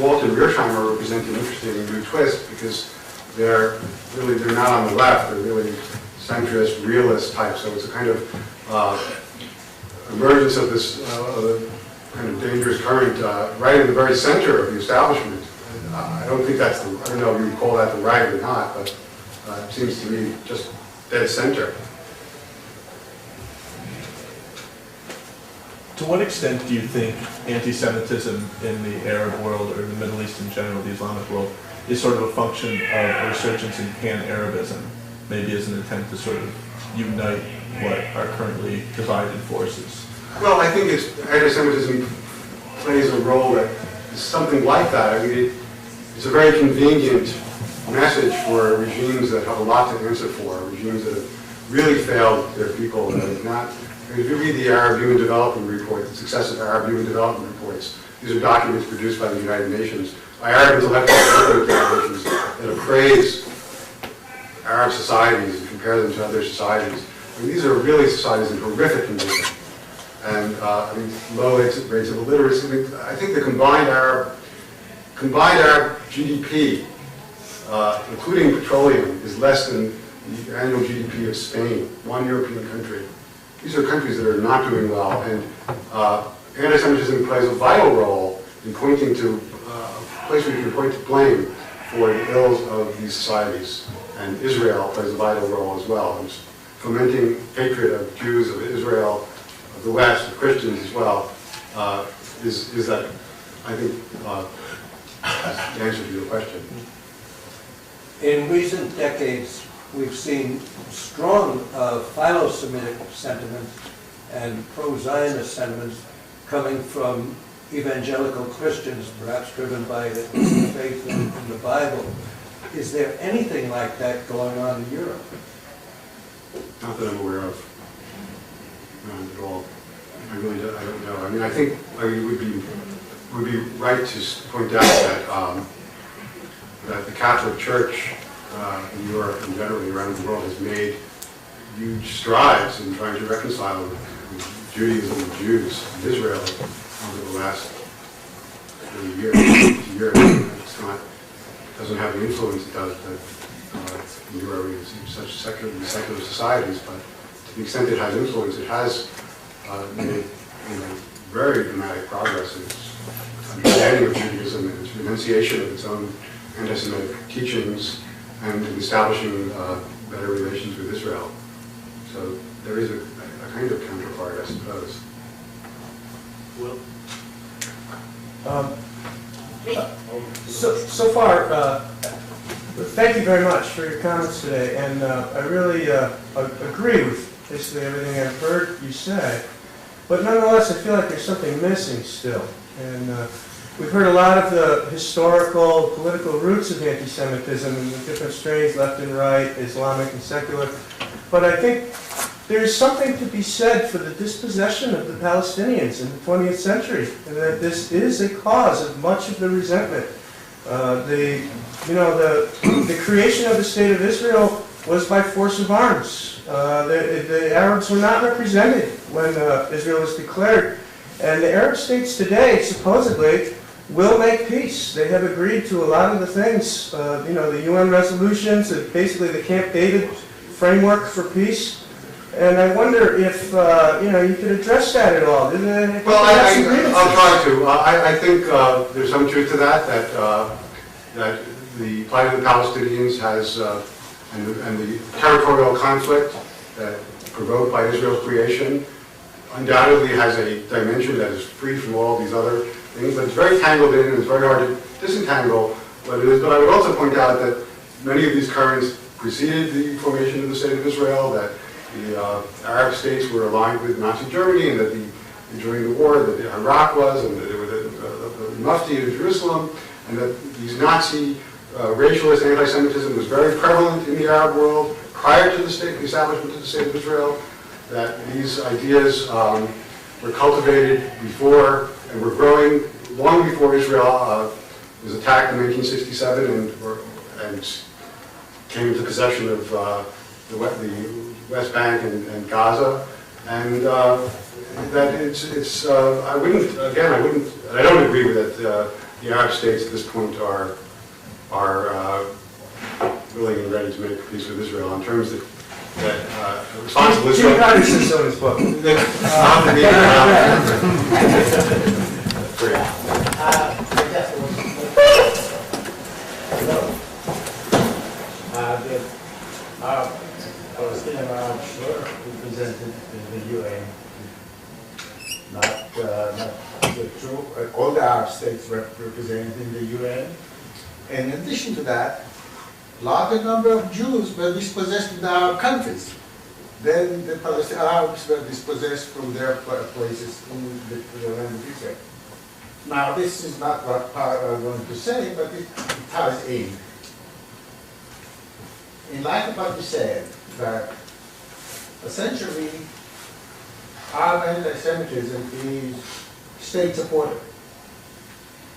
Walt and Mearsheimer represent an interesting new twist, because they're not on the left, they're really centrist, realist type, so it's a kind of emergence of this kind of dangerous current right in the very center of the establishment. I don't think I don't know if you would call that the right or not, but it seems to me just dead center. To what extent do you think anti-Semitism in the Arab world or the Middle East in general, the Islamic world, is sort of a function of a resurgence in pan-Arabism, maybe as an attempt to sort of unite what are currently divided forces? Well, I think anti-Semitism plays a role that is something like that. I mean, it's a very convenient message for regimes that have a lot to answer for, regimes that have really failed their people, that have not. If you read the Arab Human Development Report, the successive Arab Human Development Reports, these are documents produced by the United Nations, by Arab intellectual organizations that appraise Arab societies and compare them to other societies. I mean, these are really societies in horrific condition. and I mean, low rates of illiteracy. I mean, I think the combined Arab GDP, including petroleum, is less than the annual GDP of Spain, one European country. These are countries that are not doing well, and anti-Semitism plays a vital role in pointing to a place where you can point to blame for the ills of these societies. And Israel plays a vital role as well. And fomenting hatred of Jews, of Israel, of the West, of Christians as well, is that, I think, the answer to your question. In recent decades, we've seen strong philo-Semitic sentiments and pro-Zionist sentiments coming from evangelical Christians, perhaps driven by the faith in the Bible. Is there anything like that going on in Europe? Not that I'm aware of. Not at all. I really don't, I don't know. I mean, I think it would be right to point out that that the Catholic Church in Europe and generally around the world has made huge strides in trying to reconcile with Judaism and Jews in Israel over the last 30 years, 50 years. It's not, doesn't have the influence it does in Europe in such secular societies, but to the extent it has influence, it has made very dramatic progress in its understanding of Judaism and its renunciation of its own anti-Semitic teachings and in establishing better relations with Israel. So there is a kind of counterpart, I suppose. Will? So far, thank you very much for your comments today, and I really agree with basically everything I've heard you say. But nonetheless, I feel like there's something missing still. And we've heard a lot of the historical, political roots of anti-Semitism and the different strains, left and right, Islamic and secular. But I think there's something to be said for the dispossession of the Palestinians in the 20th century, and that this is a cause of much of the resentment. The creation of the State of Israel was by force of arms. The Arabs were not represented when Israel was declared. And the Arab states today, supposedly, will make peace. They have agreed to a lot of the things, the UN resolutions, basically the Camp David framework for peace. And I wonder if, you could address that at all. Well, I'll try to. I think there's some truth to that the plight of the Palestinians has, and the territorial conflict that provoked by Israel's creation undoubtedly has a dimension that is free from all these other things, but it's very tangled in and it's very hard to disentangle what it is. But I would also point out that many of these currents preceded the formation of the State of Israel, that the Arab states were aligned with Nazi Germany, and that during the war that Iraq was, and that there was the Mufti of Jerusalem, and that these Nazi racialist anti-Semitism was very prevalent in the Arab world prior to the establishment of the State of Israel, that these ideas were cultivated before and were growing long before Israel was attacked in 1967 and came into possession of the West Bank and Gaza, and that I don't agree with that the Arab states at this point are willing and ready to make peace with Israel in terms that responsible Israel. Jimmy Carter says so in his book. Palestinian Arabs were represented in the UN. Not the true, all the Arab states were represented in the UN. And in addition to that, a larger number of Jews were dispossessed in the Arab countries. Then the Palestinian Arabs were dispossessed from their places in the land of Israel. Now, this is not what I'm going to say, but it ties in. In light of what you said, that essentially Arab anti-Semitism is state-supported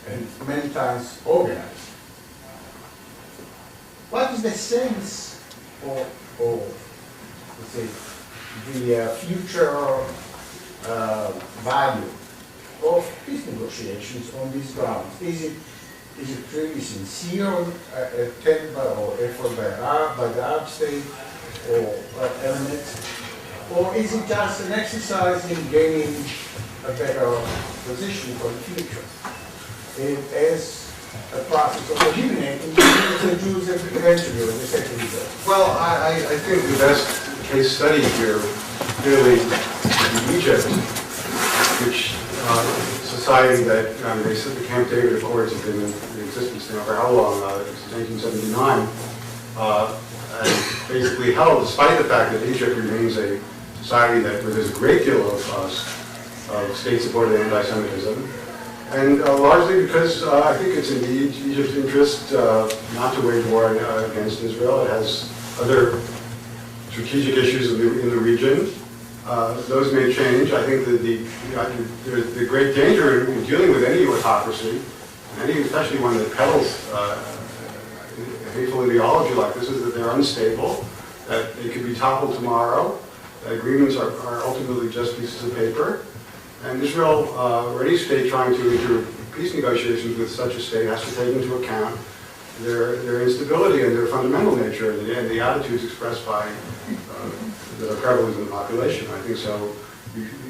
and many times organized. What is the sense of let's say, the future value of peace negotiations on these grounds? Is it really sincere attempt or effort by the Arab state or elements, or is it just an exercise in gaining a better position for the future? As a process of eliminating the Jews eventually, or the second result? Well, I think the best case study here really in Egypt, which society that they said the Camp David Accords have been in existence now for how long? Since 1979, and basically held, despite the fact that Egypt remains a society where there's a great deal of state-supported anti-Semitism. And largely because I think it's in Egypt's interest not to wage war against Israel. It has other strategic issues in the region. Those may change. I think that the great danger in dealing with any autocracy, especially one that peddles a hateful ideology like this, is that they're unstable, that they could be toppled tomorrow, that agreements are ultimately just pieces of paper. And Israel, or any state trying to enter peace negotiations with such a state, has to take into account their instability and their fundamental nature and the attitudes expressed by that are prevalent in the population. I think so.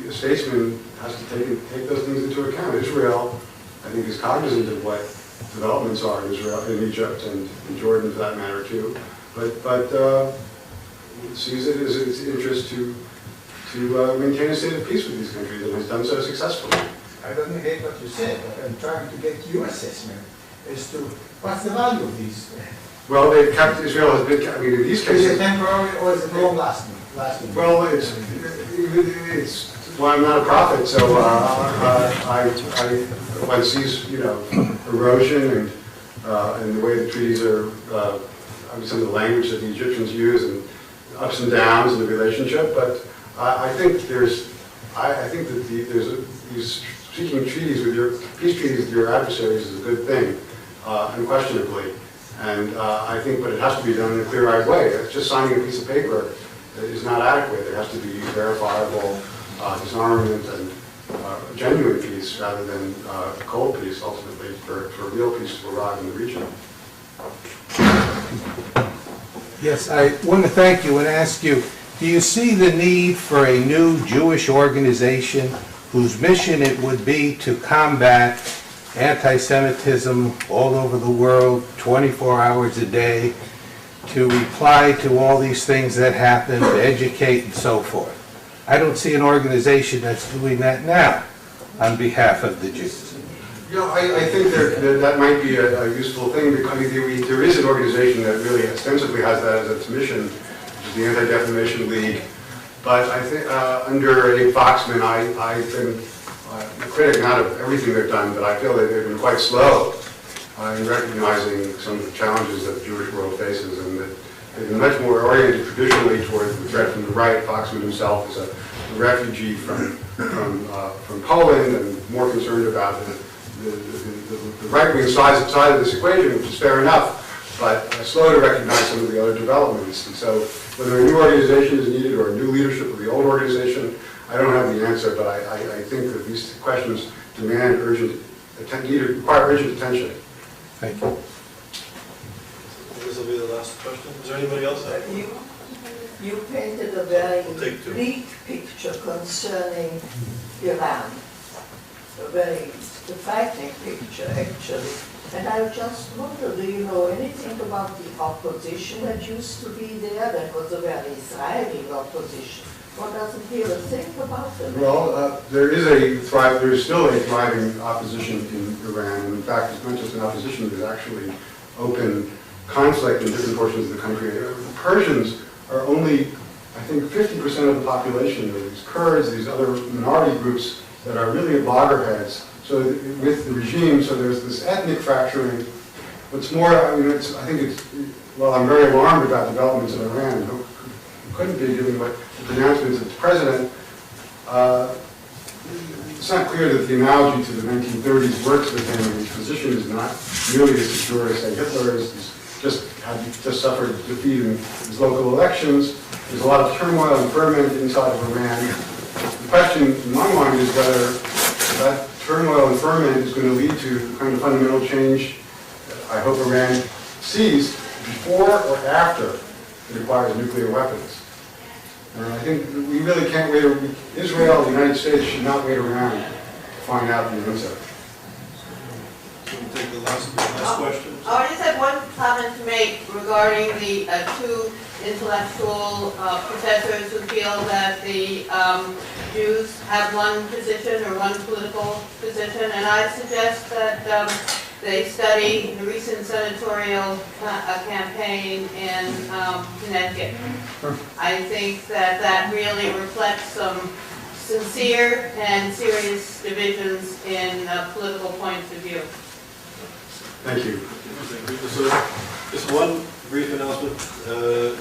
A statesman has to take those things into account. Israel, I think, is cognizant of what developments are in Israel, in Egypt, and in Jordan for that matter too. But sees it as its interest to maintain a state of peace with these countries, and has done so successfully. I don't hate what you said, but I'm trying to get your assessment as to what's the value of these. Well, they've kept, Israel has been, I mean, in these cases... Is it temporary or is it long-lasting? Well, well, I'm not a prophet, so one sees, erosion and the way the treaties are, some of the language that the Egyptians use, and ups and downs in the relationship, but I think that seeking treaties with peace treaties with your adversaries is a good thing, unquestionably. And I think, but it has to be done in a clear-eyed way. It's just signing a piece of paper is not adequate. There has to be verifiable disarmament and genuine peace rather than cold peace, ultimately, for real peace to arrive in the region. Yes, I want to thank you and ask you, do you see the need for a new Jewish organization whose mission it would be to combat anti-Semitism all over the world, 24 hours a day, to reply to all these things that happen, to educate and so forth? I don't see an organization that's doing that now on behalf of the Jews. I think that might be a useful thing, because there is an organization that really ostensibly has that as its mission, which is the Anti-Defamation League. But I think under Abe Foxman, I've been a critic not of everything they've done, but I feel that they've been quite slow in recognizing some of the challenges that the Jewish world faces, and that they've been much more oriented traditionally toward the threat from the right. Foxman himself is a refugee from Poland, and more concerned about the right-wing side of this equation, which is fair enough, but slow to recognize some of the other developments. And so whether a new organization is needed or a new leadership of the old organization, I don't have the answer, but I think that these questions require urgent attention. Thank you. This will be the last question. Is there anybody else? You painted a very We'll take two. bleak picture concerning Iran, a very frightening picture, actually. And I just wonder, do you know anything about the opposition that used to be there? That was a very thriving opposition. What doesn't hear a thing about them? Well, there's still a thriving opposition in Iran. And in fact, it's not just an opposition, there's actually open conflict in different portions of the country. The Persians are only, I think, 50% of the population. There's Kurds, these other minority groups that are really loggerheads. So with the regime, so there's this ethnic fracturing. What's more, I'm very alarmed about developments in Iran. Who couldn't be, given what the pronouncements of the president. It's not clear that the analogy to the 1930s works with him. His position is not nearly as secure as, say, Hitler's. He's just suffered defeat in his local elections. There's a lot of turmoil and ferment inside of Iran. The question in my mind is whether that turmoil and ferment is going to lead to the kind of fundamental change that I hope Iran sees before or after it acquires nuclear weapons. And I think we really can't wait. Israel, the United States should not wait around to find out the answer. We'll take the last question. I just had one comment to make regarding the two intellectual professors who feel that the Jews have one position or one political position, and I suggest that they study the recent senatorial campaign in Connecticut. I think that that really reflects some sincere and serious divisions in political points of view. Thank you. So, just one brief announcement.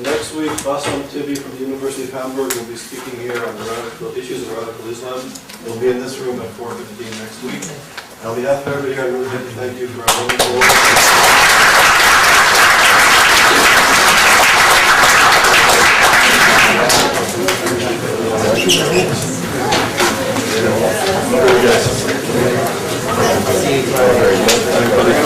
Next week, Bassam Tibi from the University of Hamburg will be speaking here on the issues of radical Islam. He'll be in this room at 4:15 next week. On behalf of everybody here, I really like to thank you for our wonderful